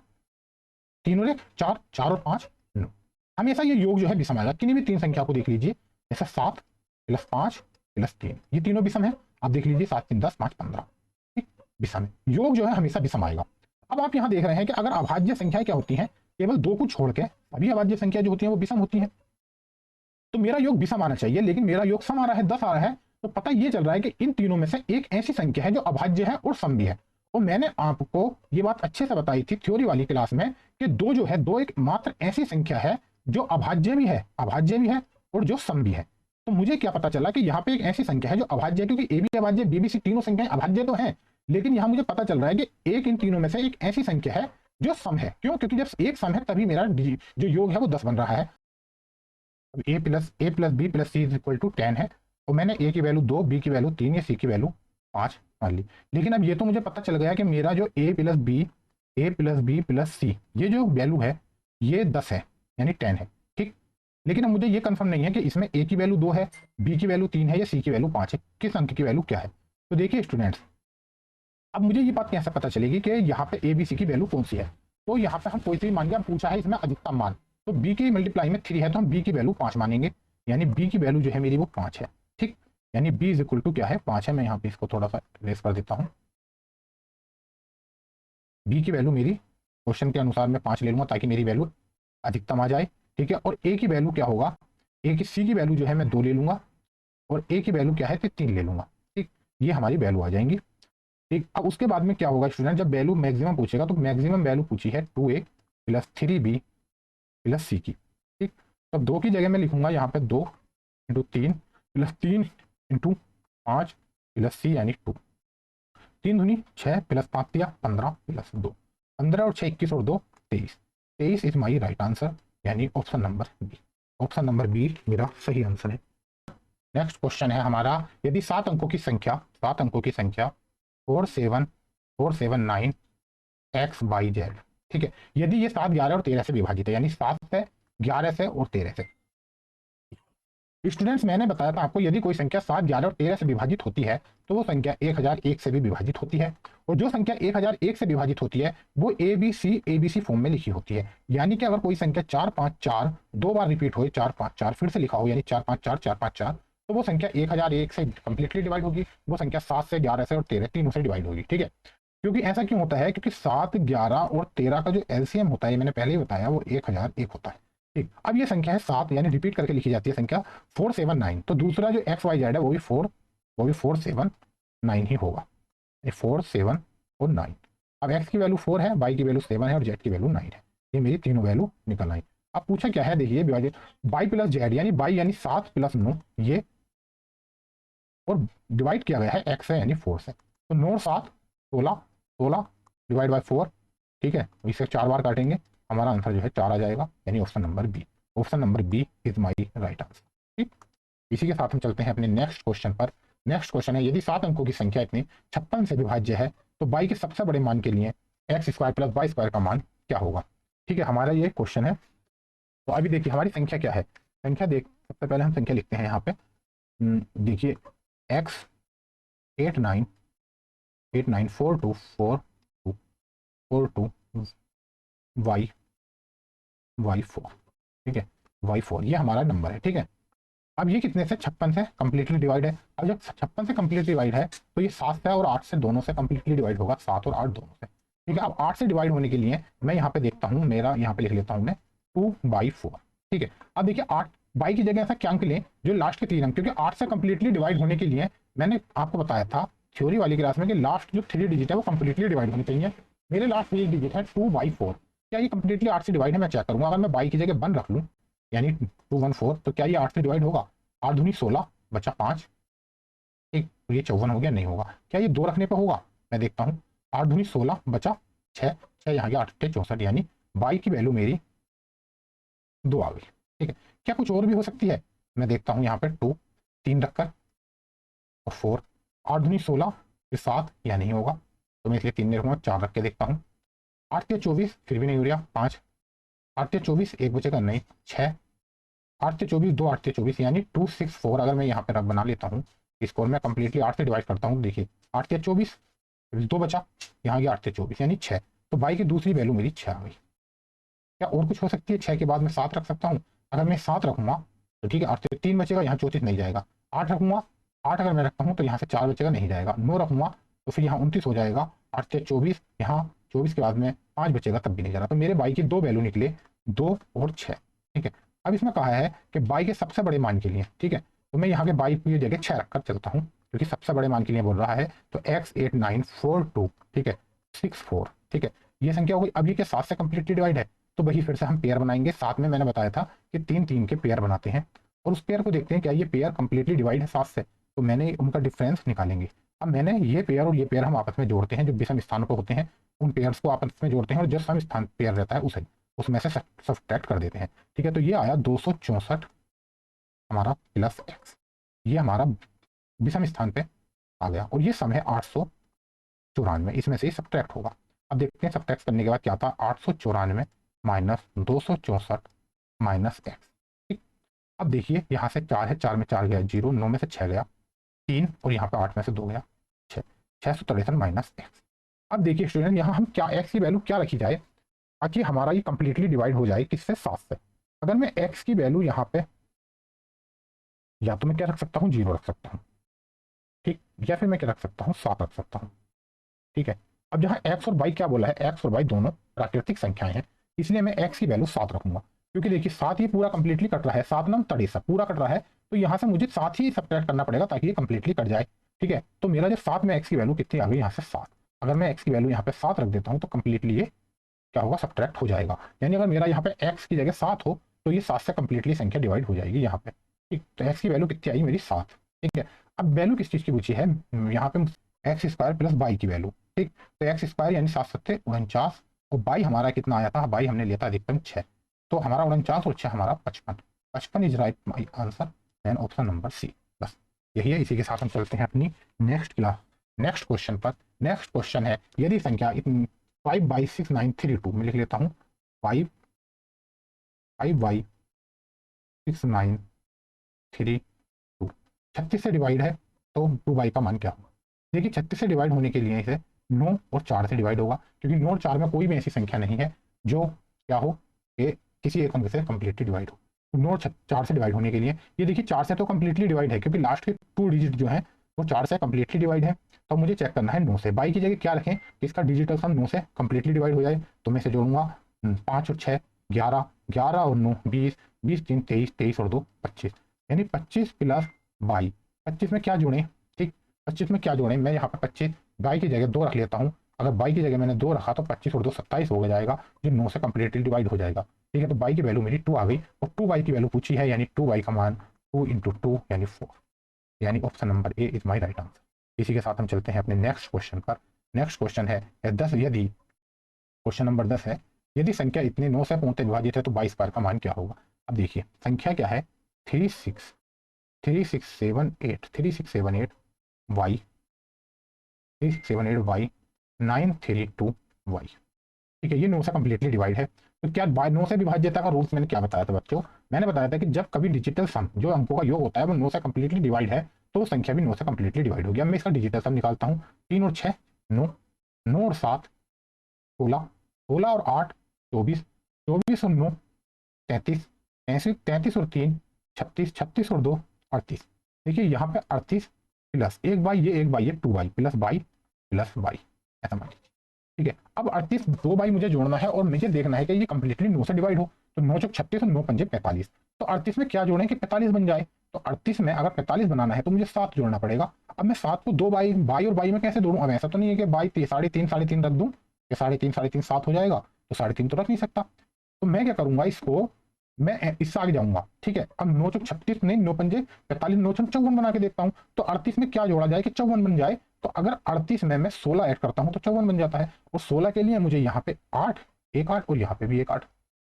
3 और 1 4, 4 और 5 9, हमेशा ये योग जो है विषम आएगा। किन्हीं भी 3 संख्या को देख लीजिए, जैसे 7 प्लस 5 प्लस 3, ये तीनों विषम है। आप देख लीजिए 7 3 10 5 15, ठीक, विषम है। योग जो है हमेशा विषम आएगा। अब आप यहाँ देख रहे हैं कि अगर अभाज्य संख्याएं क्या होती हैं, केवल 2 को छोड़ के सभी अभाज्य संख्या जो होती है वो विषम होती है। तो मेरा योग विषम आना चाहिए, लेकिन मेरा योग सम आ रहा है, 10 आ रहा है। तो पता ये चल रहा है कि इन तीनों में से एक ऐसी संख्या है जो अभाज्य है और सम भी है। और मैंने आपको ये बात अच्छे से बताई थी थ्योरी वाली क्लास में कि दो जो है, दो एक मात्र ऐसी संख्या है जो अभाज्य भी है, अभाज्य भी है और जो सम भी है। तो मुझे क्या पता चला कि यहाँ पे एक ऐसी संख्या है जो अभाज्य है, क्योंकि ए भी अभाज्य, बी भी सी, तीनों संख्याएं अभाज्य तो हैं, लेकिन यहाँ मुझे पता चल रहा है कि एक इन तीनों में से एक ऐसी संख्या है जो सम है। क्यों? क्योंकि जब एक सम है तभी मेरा जो योग है वो 10 बन रहा है। अब A plus B plus C is equal to 10 है, और मैंने ए की वैल्यू 2, बी की वैल्यू 3 या सी की वैल्यू 5 मान ली। लेकिन अब ये तो मुझे पता चल गया कि मेरा जो ए प्लस बी प्लस सी ये जो वैल्यू है ये 10 है, यानी 10 है, ठीक। लेकिन अब मुझे ये कंफर्म नहीं है कि इसमें ए की वैल्यू 2 है, बी की वैल्यू 3 है या सी की वैल्यू 5 है, किस अंक की वैल्यू क्या है। तो देखिए स्टूडेंट्स, अब मुझे ये बात कैसे पता चलेगी कि यहाँ पे ए बी सी की वैल्यू कौन सी है। तो यहाँ पे हम कोई सी मान लिया, पूछा है इसमें अधिकतम मान, तो बी की मल्टीप्लाई में 3 है तो हम बी की वैल्यू 5 मानेंगे, यानी बी की वैल्यू जो है मेरी वो 5 है, ठीक। यानी बी इज इक्वल टू क्या है, 5 है। मैं यहाँ पे इसको थोड़ा सा रेस कर देता हूँ। बी की वैल्यू मेरी क्वेश्चन के अनुसार मैं 5 ले लूंगा ताकि मेरी वैल्यू अधिकतम आ जाए, ठीक है। और ए की वैल्यू क्या होगा, ए की सी की वैल्यू जो है मैं 2 ले लूंगा, और ए की वैल्यू क्या है तो 3 ले लूंगा, ठीक। ये हमारी वैल्यू आ जाएंगी, ठीक। अब उसके बाद में क्या होगा स्टूडेंट, जब वैल्यू मैक्सिमम पूछेगा तो मैक्सिमम वैल्यू पूछी है 2a प्लस 3b प्लस सी की, ठीक। तब 2 की जगह मैं लिखूंगा यहाँ पे 2 इंटू 3 प्लस 3 इंटू 5 प्लस सी यानी 2, 3 दूनी 6 प्लस 5 दिया 15 प्लस 2, 15 और 6 21 और 2 23, 23 इज माई राइट आंसर, यानी option number B. Option number B मेरा सही आंसर है। नेक्स्ट क्वेश्चन है हमारा, यदि 7 अंकों की संख्या 4749 एक्स वाई जेड, ठीक है, यदि ये 7 11 और 13 से विभाजित है, यानी 7 से 11 से और 13 से। स्टूडेंट्स मैंने बताया था आपको, यदि कोई संख्या 7 11 और 13 से विभाजित होती है तो वो संख्या 1001 से भी विभाजित होती है, और जो संख्या 1001 से विभाजित होती है वो ABC फॉर्म में लिखी होती है। यानी कि अगर कोई संख्या 4 5 4 दो बार रिपीट हो, 4 5 4 फिर से लिखा हो, यानी 4 5 4 4 5 4, तो वो संख्या 1001 से कंप्लीटली डिवाइड होगी, वो संख्या 7 से 11 से और 13 तीनों से डिवाइड होगी, ठीक है। क्योंकि ऐसा क्यों होता है, क्योंकि 7 11 और 13 का जो एलसीएम होता है, मैंने पहले ही बताया, वो 1001 होता है, ठीक। अब ये संख्या है 7, यानी रिपीट करके लिखी जाती है संख्या 479, तो दूसरा जो एक्स वाई जेड है वो भी 479 ही होगा, 4 7 और 9। अब एक्स की वैल्यू 4 है, वाई की वैल्यू 7 है और जेड की वैल्यू 9 है। ये मेरी तीनों वैल्यू निकल आई। अब पूछा क्या है, देखिए विभाजित बाई प्लस जेड, यानी बाई यानी 7 प्लस 9 ये, और डिवाइड किया गया है एक्स से यानी 4 से, तो 9 7 16 16 डिवाइड बाई 4, ठीक है। इसे 4 बार काटेंगे, हमारा आंसर जो है 4 आ जाएगा, यानी option number B. Option number B is my right answer, ठीक। इसी के साथ हम चलते हैं अपने नेक्स्ट क्वेश्चन पर। नेक्स्ट क्वेश्चन है, यदि 7 अंकों की संख्या इतनी 56 से विभाज्य है तो बाई के सबसे बड़े मान के लिए X square plus Y square का मान क्या होगा, ठीक है। हमारा ये क्वेश्चन है। तो अभी देखिए हमारी संख्या क्या है, संख्या देख, सबसे पहले हम संख्या लिखते हैं यहाँ पे। देखिए एक्स 894242 वाई 4, ठीक है, वाई 4 ये हमारा नंबर है, ठीक है। अब ये कितने से, 56 से कंप्लीटली डिवाइड है। अब जब 56 से कंप्लीटली डिवाइड है तो ये 7 से और 8 से दोनों से कंप्लीटली डिवाइड होगा, 7 और 8 दोनों से, ठीक है। अब 8 से डिवाइड होने के लिए मैं यहाँ पे देखता हूँ, मेरा यहाँ पे लिख लेता हूँ मैं 2/4, ठीक है। अब देखिए 8 बाई की जगह ऐसा क्या अंक लें जो लास्ट के 3 अंक, क्योंकि 8 से कंप्लीटली डिवाइड होने के लिए मैंने आपको बताया था थ्योरी वाली क्लास में कि लास्ट जो 3 डिजिट है वो कंप्लीटली डिवाइड होनी चाहिए। मेरे लास्ट 3 डिजिट है 2/4, क्या ये कंप्लीटली 8 से डिवाइड है, मैं चेक करूंगा। अगर मैं बाई की जगह 1 रख लूँ यानी 214, तो क्या ये 8 से डिवाइड होगा, 8 दूनी 16 बचा 5, ठीक, तो ये 54 हो गया, नहीं होगा। क्या ये 2 रखने पर होगा, मैं देखता हूँ, 8 दूनी 16 बचा 6, 6 यहाँ गया 8 64, यानी बाई की वैल्यू मेरी 2 आ गई, ठीक है। क्या कुछ और भी हो सकती है, मैं देखता हूँ यहाँ पे 2 3 रखकर और 4, 8 दूनी 16 फिर 7, यह नहीं होगा, तो मैं इसलिए 3 नहीं रखूँगा, 4 रख के देखता हूँ, 8 या 24 फिर भी नहीं हो रहा, 5, 8 या 24 एक बचेगा नहीं, 6, 8 से 24 2 8 से 24 यानी 264। अगर मैं यहाँ पे बना लेता हूँ इसको, मैं कंप्लीटली 8 से डिवाइड करता हूँ, देखिए 8 से 24 2 बचा, यहाँ गया 8 से 24 यानी 6, तो बाई की दूसरी वैल्यू मेरी 6 आ गई। क्या और कुछ हो सकती है, 6 के बाद मैं 7 रख सकता हूँ, अगर मैं 7 रखूँगा तो ठीक है, 8 से 3 बचेगा, यहाँ 34 नहीं जाएगा, 8 रखूंगा, 8 अगर मैं रखता हूँ तो यहाँ से 4 बचेगा, नहीं जाएगा। 9 रखूंगा तो फिर यहाँ 29 हो जाएगा, 8 से 24, यहाँ 24 के बाद में 5 बचेगा, तब भी नहीं जा रहा। तो मेरे बाई की 2 वैल्यू निकले, 2 और 6। ठीक है, अब इसमें कहा है कि बाई के सबसे बड़े मान के लिए, ठीक है, तो मैं यहाँ के बाई की जगह 6 रखकर चलता हूँ, क्योंकि सबसे बड़े मान के लिए बोल रहा है। तो x8942, ठीक है, 64, ठीक है, ये संख्या हो गई। अभी के 7 से कंप्लीटली डिवाइड है, तो वही फिर से हम पेयर बनाएंगे। साथ में मैंने बताया था कि 3 के पेयर बनाते हैं, और उस पेयर को देखते हैं क्या ये पेयर कंप्लीटली डिवाइड है 7 से, तो मैंने उनका डिफरेंस निकालेंगे। अब मैंने ये पेयर और ये पेयर हम आपस में जोड़ते हैं, जो विषम स्थानों पर होते हैं उन पेयर्स को आपस में जोड़ते हैं, और जो सम स्थान पेयर रहता है उसे उसमें से सब्ट्रैक्ट कर देते हैं। ठीक है, तो ये आया 264 हमारा प्लस एक्स, ये हमारा विषम स्थान पे आ गया, और ये सम है 894, इसमें से ही सब्ट्रैक्ट होगा। अब देखते हैं सब्ट्रैक्ट करने के बाद क्या था, 894 माइनस 264 माइनस एक्स। ठीक, अब देखिए यहाँ से 4 है, 4 में 4 गया 0, 9 में से 6 गया 3, और यहाँ पे 8 में से 2 गया 6, 663 माइनस एक्स। अब देखिए स्टूडेंट, यहाँ हम क्या एक्स की वैल्यू क्या रखी जाए ताकि हमारा ये कंप्लीटली डिवाइड हो जाए, किससे, 7 से। अगर मैं एक्स की वैल्यू यहाँ पे, या तो मैं क्या रख सकता हूँ, 0 रख सकता हूँ, ठीक, या फिर मैं क्या रख सकता हूँ, 7 रख सकता हूँ। ठीक है, अब जहाँ एक्स और वाई क्या बोला है, एक्स और वाई दोनों प्राकृतिक संख्याएं हैं, इसलिए मैं एक्स की वैल्यू 7 रखूंगा, क्योंकि देखिए 7 ये पूरा कंप्लीटली कट रहा है, 7 नाम 30 पूरा कट रहा है, तो यहाँ से मुझे 7 ही सब्ट्रैक्ट करना पड़ेगा ताकि ये कंप्लीटली कट जाए। ठीक है, तो मेरा जो 7 में एक्स की वैल्यू कितनी आ गई, यहाँ से 7। अगर मैं एक्स की वैल्यू यहाँ पे 7 रख देता हूँ तो कंप्लीटली ये क्या होगा, सब्ट्रैक्ट हो जाएगा। यानी अगर मेरा यहाँ पे एक्स की जगह 7 हो तो ये 7 से कंप्लीटली संख्या डिवाइड हो जाएगी यहाँ पे। ठीक, तो एक्स की वैल्यू कितनी आई मेरी, 7। ठीक है, अब वैल्यू किस चीज़ की पूछी है, यहाँ पे एक्स स्क्वायर प्लस बाई की वैल्यू। ठीक, तो एक्स स्क्वायर यानी 7 सत्ते 49, और बाई हमारा कितना आया था, बाई हमने लिया था अधिकतम 6, तो हमारा 49 और 6 हमारा 55। 55 is right my answer, then option number C. बस यही है, इसी के साथ हम चलते हैं अपनी नेक्स्ट क्लास, नेक्स्ट क्वेश्चन पर। नेक्स्ट क्वेश्चन है, यदि संख्या इतनी 5/6932, मैं लिख लेता हूँ 5/6932, 36 से डिवाइड है, तो 2 का मान क्या होगा। देखिए 36 से डिवाइड होने के लिए इसे 9 और 4 से डिवाइड होगा, क्योंकि 9 और 4 में कोई भी ऐसी संख्या नहीं है जो क्या हो, कि किसी एक अंक से कंप्लीटली डिवाइड हो। तो 9 और 4 से डिवाइड होने के लिए, ये देखिए 4 से तो कंप्लीटली डिवाइड है, क्योंकि लास्ट के 2 डिजिट जो है वो 4 से कंप्लीटली डिवाइड है। तो मुझे चेक करना है 9 से। बाई की जगह क्या रखें कि इसका डिजिटल सम 9 से कंप्लीटली डिवाइड हो जाए, तो मैं इसे जोड़ूंगा 5 और 6 11, 11 और 9 20, 20 3 23, 23 और 2 25, यानी 25 प्लस बाई। 25 में क्या जोड़ें, ठीक, 25 में क्या जोड़ें, मैं यहाँ पे 25 बाई की जगह 2 रख लेता हूँ। अगर बाई की जगह मैंने 2 रखा तो 25 और 2 27 हो जाएगा, जो 9 से कंप्लीटली डिवाइड हो जाएगा। ठीक है, तो बाई की वैल्यू मेरी 2 आ गई, और 2 बाई की वैल्यू पूछी है, यानी 2 बाई का मान 2 × 2 यानी 4, यानी option number A is my right answer. इसी के साथ हम चलते हैं अपने नेक्स्ट क्वेश्चन पर। नेक्स्ट क्वेश्चन है 10, यदि क्वेश्चन नंबर 10 है, यदि संख्या इतने 9 से पूर्णतः विभाजित है तो 22 स्क्वायर का मान क्या होगा। अब देखिए संख्या क्या है, 3678 वाई 932 वाई। ठीक है, ये 9 से कंप्लीटली डिवाइड है। तो क्या 9 से विभाज्यता का रूल्स मैंने क्या बताया था बच्चों, मैंने बताया था कि जब कभी डिजिटल सम जो अंकों का योग होता है वो 9 से कंप्लीटली डिवाइड है, तो संख्या भी 9 से कंप्लीटली डिवाइड होगी। अब मैं इसका डिजिटल सम निकालता हूँ, 3 और 6 9, 9 और 7 16, 16 और 8 24, 24 और 9 33, 33 और 3 36, 36 और 2 38। देखिए यहाँ पे 38 प्लस एक बाई ये 2 by plus by plus by, ऐसा मान लीजिए। ठीक है, अब 38 2 बाई मुझे जोड़ना है, और मुझे देखना है कि ये कंप्लीटली 9 से डिवाइड हो, तो 9 चौक 36 और 9 पंजे 45, तो 38 में क्या जोड़ें कि 45 बन जाए। तो 38 में अगर 45 बनाना है तो मुझे 7 जोड़ना पड़ेगा। अब मैं 7 को 2 बाई और बाई में कैसे जोड़ूं, अब ऐसा तो नहीं है कि बाई 3.5 रख दूं कि 3.5 7 हो जाएगा, तो 3.5 तो रख नहीं सकता। तो मैं क्या करूंगा, इसको मैं इससे आगे जाऊंगा। ठीक है, अब 9 चौक 36 नहीं, 9 पंजे 45, 9 चौक 54 बना के देखता हूँ, तो 38 में क्या जोड़ा जाए कि 54 बन जाए। तो अगर 38 में मैं 16 ऐड करता हूँ तो 54 बन जाता है, और 16 के लिए मुझे यहाँ पे 8 एक 8 और यहाँ पे भी एक 8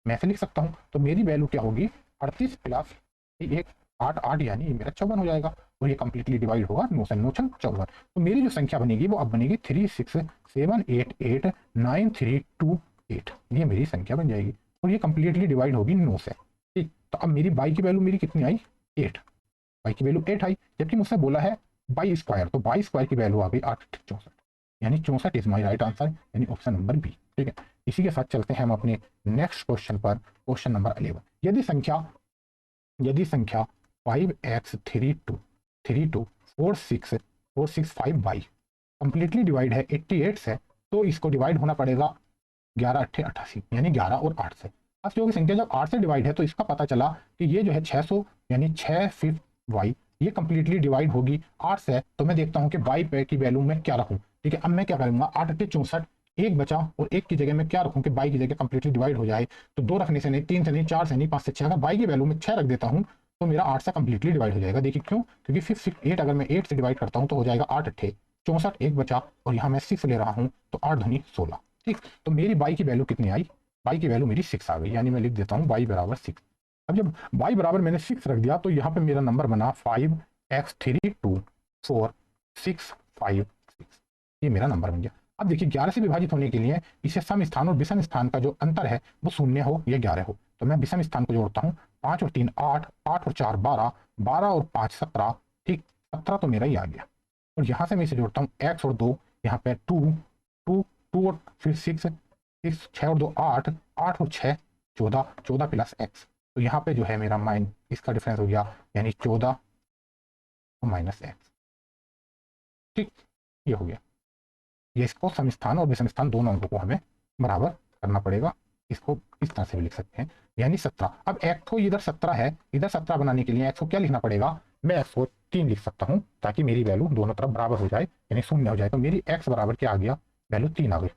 मैं ऐसे लिख सकता हूँ। तो मेरी वैल्यू क्या होगी, 38 प्लस 1 8 8, यानी ये मेरा 54 हो जाएगा, और ये कंप्लीटली डिवाइड होगा 9 से, 9 छंग 54। तो मेरी जो संख्या बनेगी वो अब बनेगी 36788932 ये मेरी संख्या बन जाएगी, और ये कंप्लीटली डिवाइड होगी 9 से। ठीक, तो अब मेरी बाई की वैल्यू मेरी कितनी आई, 8, बाई की वैल्यू 8 आई, जबकि मुझसे बोला है बाई स्क्वायर, तो बाई स्क्वायर की वैल्यू आ गई 864, यानी 64 इज माई राइट आंसर, यानी ऑप्शन नंबर बी। ठीक है, इसी के साथ चलते हैं हम अपने नेक्स्ट क्वेश्चन पर, क्वेश्चन नंबर 11। यदि संख्या 5x32 32 4645 कंप्लीटली डिवाइड है 88 से, तो इसको डिवाइड होना पड़ेगा 11 अट्ठे 88 यानी 11 और 8 से। अब जो संख्या जब 8 से डिवाइड है तो इसका पता चला कि ये जो है 600 यानी 6 5 वाई ये कंप्लीटली डिवाइड होगी 8 से। तो मैं देखता हूँ कि वाई पे की वैल्यू में क्या रखूँ। ठीक है, अब मैं क्या करूँगा 8 अट्ठे 64, एक बचा और एक की जगह में क्या रखूँ कि बाई की जगह कंप्लीटली डिवाइड हो जाए। तो 2 रखने से नहीं, 3 से नहीं, 4 से नहीं, 5 से 6, अगर बाई की वैल्यू में 6 रख देता हूँ तो मेरा 8 से कंप्लीटली डिवाइड हो जाएगा। देखिए क्यों, क्योंकि 8 अगर मैं 8 से डिवाइड करता हूँ तो हो जाएगा 8 अट्ठे 64, एक बचा और यहाँ मैं 6 ले रहा हूँ तो 8 दूनी 16। ठीक, तो मेरी बाई की वैल्यू कितनी आई, बाई की वैल्यू मेरी 6 आ गई, यानी मैं लिख देता हूँ बाई बराबर 6। अब जब बाई बराबर मैंने 6 रख दिया तो यहाँ पे मेरा नंबर बना 5x324656, ये मेरा नंबर बन गया। अब देखिए 11 से विभाजित होने के लिए इसे सम स्थान और विषम स्थान का जो अंतर है वो 0 हो या 11 हो। तो मैं विषम स्थान को जोड़ता हूँ, 5 और 3 8, 8 और 4 12, 12 और 5 17। ठीक, 17 तो मेरा ही आ गया। और यहाँ से मैं इसे जोड़ता हूँ x और 2, यहाँ पे 2 2 2 और फिर 6 6 और 2 8, 8 और 6 14, 14 प्लस x। तो यहाँ पे जो है मेरा माइन इसका डिफरेंस हो गया यानी 14 माइनस x। ठीक, ये हो गया। ये इसको सम स्थान और विषम स्थान दोनों अंकों को हमें बराबर करना पड़ेगा। इसको इस तरह से भी लिख सकते हैं यानी 17। अब x को इधर 17 है, इधर 17 बनाने के लिए x को क्या लिखना पड़ेगा, मैं x को 3 लिख सकता हूँ ताकि मेरी वैल्यू दोनों तरफ बराबर हो जाए यानी 0 हो जाए। तो मेरी x बराबर क्या आ गया, वैल्यू 3 आ गई।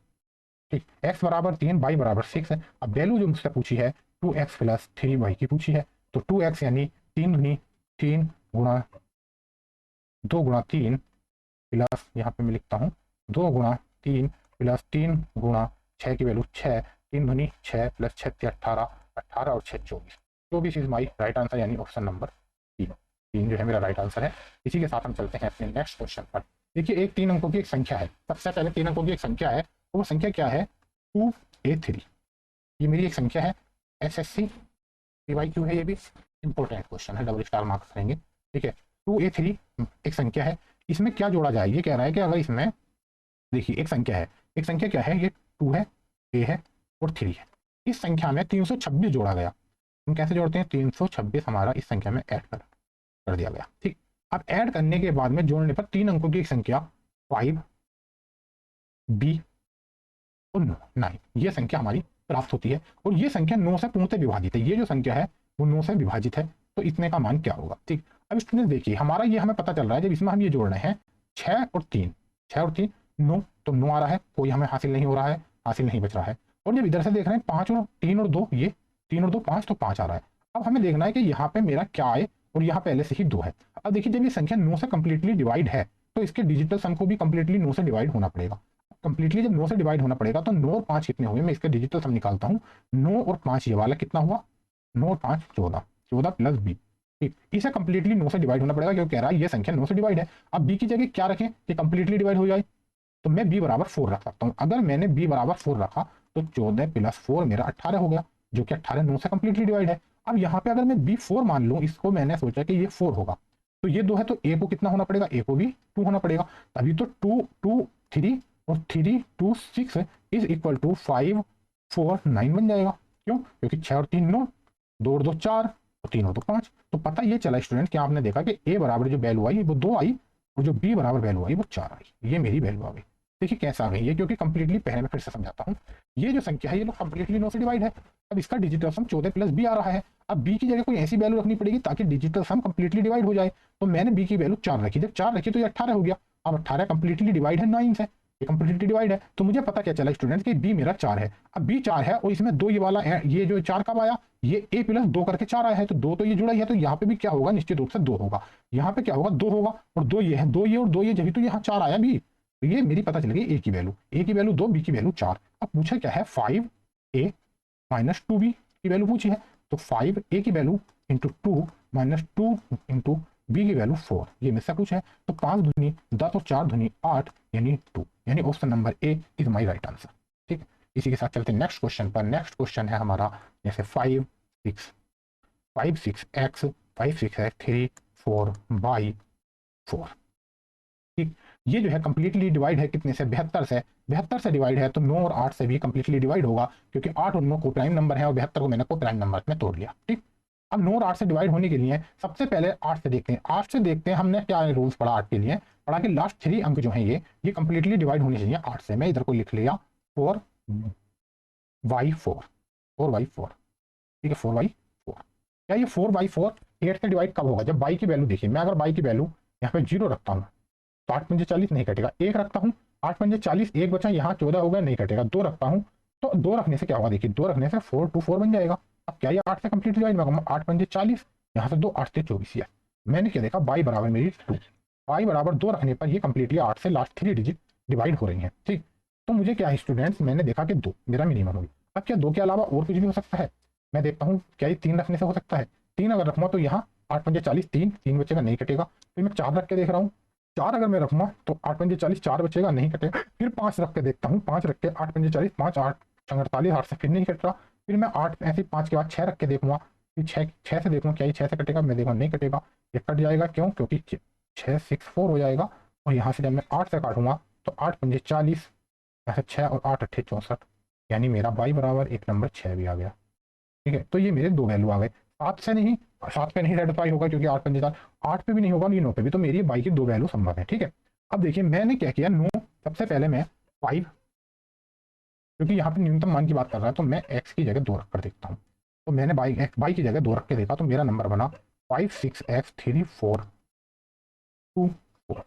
ठीक, x बराबर 3, y बराबर 6 है। अब वैल्यू जो मुझसे पूछी है 2x प्लस 3y की पूछी है। तो 2x यानी 3 दूनी 3 गुणा 2 गुणा 3 प्लस यहाँ पे मैं लिखता हूँ 2 गुणा 3 प्लस 3 गुणा 6 की वैल्यू 6, 3 दूनी 6 प्लस 6 18, 18 और 6 24। 24 इज माई राइट आंसर यानी ऑप्शन नंबर 3। 3 जो है मेरा राइट आंसर है। इसी के साथ हम चलते हैं अपने नेक्स्ट क्वेश्चन पर। देखिए एक 3 अंकों की एक संख्या है, सबसे पहले 3 अंकों की एक संख्या है, तो वो संख्या क्या है 2a3। ये मेरी एक संख्या है, SSC PYQ है, ये भी इंपॉर्टेंट क्वेश्चन है, डबल स्टार मार्क्स करेंगे। ठीक है, 2a3 एक संख्या है, इसमें क्या जोड़ा जाए, ये कह रहा है कि अगर इसमें देखिए एक संख्या है, एक संख्या क्या है, ये 2 है, a है और 3 है। इस संख्या में 326 जोड़ा गया। हम कैसे जोड़ते हैं, 326 हमारा इस संख्या में ऐड कर दिया गया। ठीक, अब ऐड करने के बाद में जोड़ने पर 3 अंकों की एक संख्या 5 b और 9 ये संख्या हमारी प्राप्त होती है। और ये संख्या 9 से पूर्णतः विभाजित है, ये जो संख्या है वो 9 से विभाजित है, तो इतने का मान क्या होगा। ठीक, अब स्टूडेंट देखिए हमारा ये हमें पता चल रहा है, जब इसमें हम ये जोड़ रहे हैं 6 और 3 9, तो 9 आ रहा है, कोई हमें हासिल नहीं हो रहा है, हासिल नहीं बच रहा है। और जब इधर से देख रहे हैं 5 और 3 और 2, ये 3 और 2 5, तो 5 आ रहा है। अब हमें देखना है कि यहाँ पे मेरा क्या आए, और यहाँ पहले से ही 2 है। अब देखिए जब ये संख्या 9 से कंप्लीटली डिवाइड है तो इसके डिजिटल सम को भी कंप्लीटली 9 से डिवाइड होना पड़ेगा। कंप्लीटली जब 9 से डिवाइड होना पड़ेगा तो 9 और 5 कितने हुए, मैं इसका डिजिटल सम निकालता हूँ। 9 और 5 ये वाला कितना हुआ, 9 और 5 14, 14 प्लस b। ठीक, इसे कंप्लीटली 9 से डिवाइड होना पड़ेगा क्योंकि कह रहा है ये संख्या 9 से डिवाइड है। अब b की जगह क्या रखें कि कंप्लीटली डिवाइड हो जाए, तो मैं b बराबर 4 रख सकता हूँ। अगर मैंने b बराबर 4 रखा तो 14 प्लस 4 मेरा 18 हो गया, जो कि 18 9 से कंप्लीटली डिवाइड है। अब यहाँ पे अगर मैं b 4 मान लूँ, इसको मैंने सोचा कि ये 4 होगा, तो ये 2 है तो a को कितना होना पड़ेगा, a को भी 2 होना पड़ेगा। तभी तो 2 2 3 और 3 2 6 इज इक्वल टू 5 4 9 बन जाएगा। क्यों, क्योंकि 6 और 3 9, 2 और 2 4 और 3 और 2 5। तो पता ये चला स्टूडेंट कि आपने देखा कि a बराबर जो वैल्यू आई वो 2 आई और जो b बराबर वैल्यू आई वो 4 आई। ये मेरी वैल्यू आ गई। देखिए कैसा आ गई है, क्योंकि कंप्लीटली पहले मैं फिर से समझाता हूँ, ये जो संख्या है ये लोग कंप्लीटली 9 से डिवाइड है। अब इसका डिजिटल सम 14 प्लस b आ रहा है। अब b की जगह कोई ऐसी वैल्यू रखनी पड़ेगी ताकि डिजिटल सम कंप्लीटली डिवाइड हो जाए। तो मैंने b की वैल्यू 4 रखी, जब 4 रखी तो ये 18 हो गया। अब 18 कंप्लीटली डिवाइड है 9 से, ये कंप्लीटली डिवाइड है, तो मुझे पता क्या चला स्टूडेंट कि b मेरा 4 है। अब b 4 है और इसमें 2 ये वाला ये जो 4 कब आया, ये a प्लस 2 करके 4 आया है, तो 2 तो ये जुड़ा ही है, तो यहाँ पे भी क्या होगा, निश्चित रूप से 2 होगा। यहाँ पे क्या होगा, 2 होगा और 2 ये है, 2 ये और 2 ये, जब तो यहाँ 4 आया b। तो ये मेरी पता चल गई a की वैल्यू, a की वैल्यू 2, b की वैल्यू 4। अब पूछा क्या है, 5a माइनस 2b की वैल्यू पूछी है, तो 5a की value into 2 minus 2 into b की वैल्यू 4, ये मुझसे पूछा है। तो 5 दूनी 10 और 4 दूनी 8 यानी 2, यानी option number A is my right answer. ठीक, इसी के साथ चलते हैं नेक्स्ट क्वेश्चन पर। नेक्स्ट क्वेश्चन है हमारा जैसे 5 6 x 5 6 है 3 4 बाई 4। ठीक, ये जो है कंप्लीटली डिवाइड है कितने से, 72 से। 72 से डिवाइड है तो 9 और 8 से भी कंप्लीटली डिवाइड होगा, क्योंकि 8 और 9 को प्राइम नंबर है और 72 को मैंने को प्राइम नंबर में तोड़ लिया। ठीक, अब 9 और 8 से डिवाइड होने के लिए सबसे पहले 8 से देखते हैं। 8 से देखते हैं हमने क्या रूल्स पढ़ा 8 के लिए, पढ़ा कि लास्ट 3 अंक जो हैं ये कंप्लीटली डिवाइड होने चाहिए 8 से। मैं इधर को लिख लिया 4/4, 4/4, ठीक है 4/4। क्या ये 4/4 8 से डिवाइड कब होगा? जब बाई की वैल्यू देखिए, मैं अगर बाई की वैल्यू यहाँ पे 0 रखता हूँ तो 8 पंजे 40 नहीं कटेगा। 1 रखता हूँ 8 पंजे 40, 1 बचा यहाँ 14 हो गया नहीं कटेगा। 2 रखता हूँ तो 2 रखने से क्या होगा, देखिए 2 रखने से 4 2 4 बन जाएगा। अब क्या ये 8 से कंप्लीट डिवाइड में 8 पंजे 40, यहाँ से 2 8 से 24। है मैंने क्या देखा, बाई बराबर मेरी 2, बाई बराबर 2 रखने पर ये कंप्लीटली 8 से लास्ट 3 डिजिट डिवाइड हो रही है। ठीक, तो मुझे क्या है स्टूडेंट्स, मैंने देखा कि 2 मेरा मिनिमम होगी। अब क्या 2 के अलावा और कुछ भी हो सकता है? मैं देखता हूँ क्या ये 3 रखने से हो सकता है? 3 अगर रखूँगा तो यहाँ 8 पंजे 40, 3 बचेगा नहीं कटेगा। फिर मैं 4 रख के देख रहा हूँ, 4 अगर मैं रखूँगा तो 8 पंजे 40, 4 बचेगा नहीं कटेगा। फिर 5 रख के देखता हूँ, 5 रख के 8 पंजे 40, 5 8 48, 8 से फिर नहीं कट रहा। फिर मैं 8 ऐसे 5 के बाद 6 रख के देखूंगा, फिर 6 से देखूंगा क्या ये 6 से कटेगा, मैं देखूंगा नहीं कटेगा, ये कट जाएगा। क्यों? क्योंकि 6 6 4 हो जाएगा। और यहाँ से जब मैं 8 से काटूंगा तो 8 पंजे 40, ऐसे 6 और 8 8 64, यानी मेरा बाई बराबर एक नंबर 6 भी आ गया। ठीक है, तो ये मेरे 2 वैल्यू आ गए। 7 से नहीं, 7 पे नहीं सेटिस्फाई होगा क्योंकि 8 पंजे 4, 8 पे भी नहीं होगा, 9 पे भी, तो मेरी बाई की 2 वैल्यू संभव है। ठीक है, अब देखिए मैंने क्या किया, 9 सबसे पहले मैं 5, क्योंकि यहाँ पे न्यूनतम मान की बात कर रहा है तो मैं x की जगह 2 रख कर देखता हूँ। तो मैंने बाई की जगह 2 रख के देखा तो मेरा नंबर बना 5 6 x 3 4 2 4।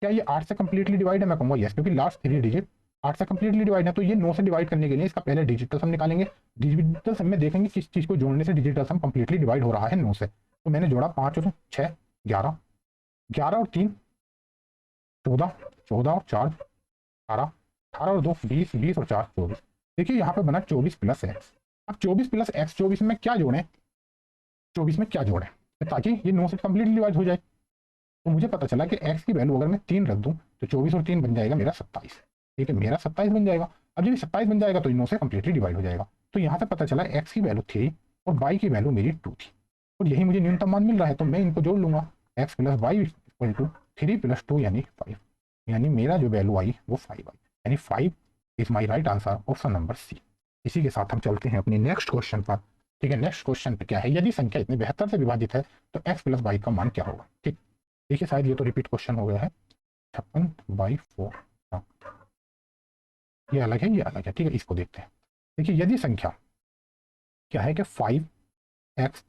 क्या ये 8 से कंप्लीटली डिवाइड है? मैं कहूँगा यस, क्योंकि लास्ट 3 डिजिट 8 से कंप्लीटली डिवाइड है। तो ये 9 से डिवाइड करने के लिए इसका पहले डिजिटल सम निकालेंगे। डिजिटल सम में देखेंगे किस चीज़ को जोड़ने से डिजिटल सम कंप्लीटली डिवाइड हो रहा है 9 से। तो मैंने जोड़ा 5 और 6 11, 11 और 3 14, 14 और 4 18, 18 और 2 20, 20 और 4 24। देखिए यहाँ पे बना 24 प्लस एक्स। अब 24 प्लस एक्स, 24 में क्या जोड़ें, 24 में क्या जोड़ें ताकि ये 9 से कंप्लीटली डिवाइड हो जाए। तो मुझे पता चला कि एक्स की वैल्यू अगर मैं 3 रख दूं तो 24 और 3 बन जाएगा मेरा 27। ठीक है, मेरा 27 बन जाएगा। अब जब 27 बन जाएगा तो ये 9 से कंप्लीटली डिवाइड हो जाएगा। तो यहाँ से पता चला एक्स की वैल्यू 3 और वाई की वैल्यू मेरी 2 थी, और यही मुझे न्यूनतम मान मिल रहा है। तो मैं इनको जोड़ लूंगा, X plus Y equal to 3 plus 2 यानी 5, यानी मेरा जो वैल्यू आई वो 5 आई, यानी 5 is my right answer, option number C. इसी के साथ हम चलते हैं अपने नेक्स्ट क्वेश्चन पर। ठीक है, नेक्स्ट क्वेश्चन पे क्या है, यदि संख्या इतने 72 से विभाजित है तो एक्स प्लस वाई का मान क्या होगा। ठीक, देखिए शायद ये तो रिपीट क्वेश्चन हो गया है। 56/4, हाँ ये अलग है, ये अलग है। ठीक है, इसको देखते हैं। देखिए यदि संख्या क्या है कि 5x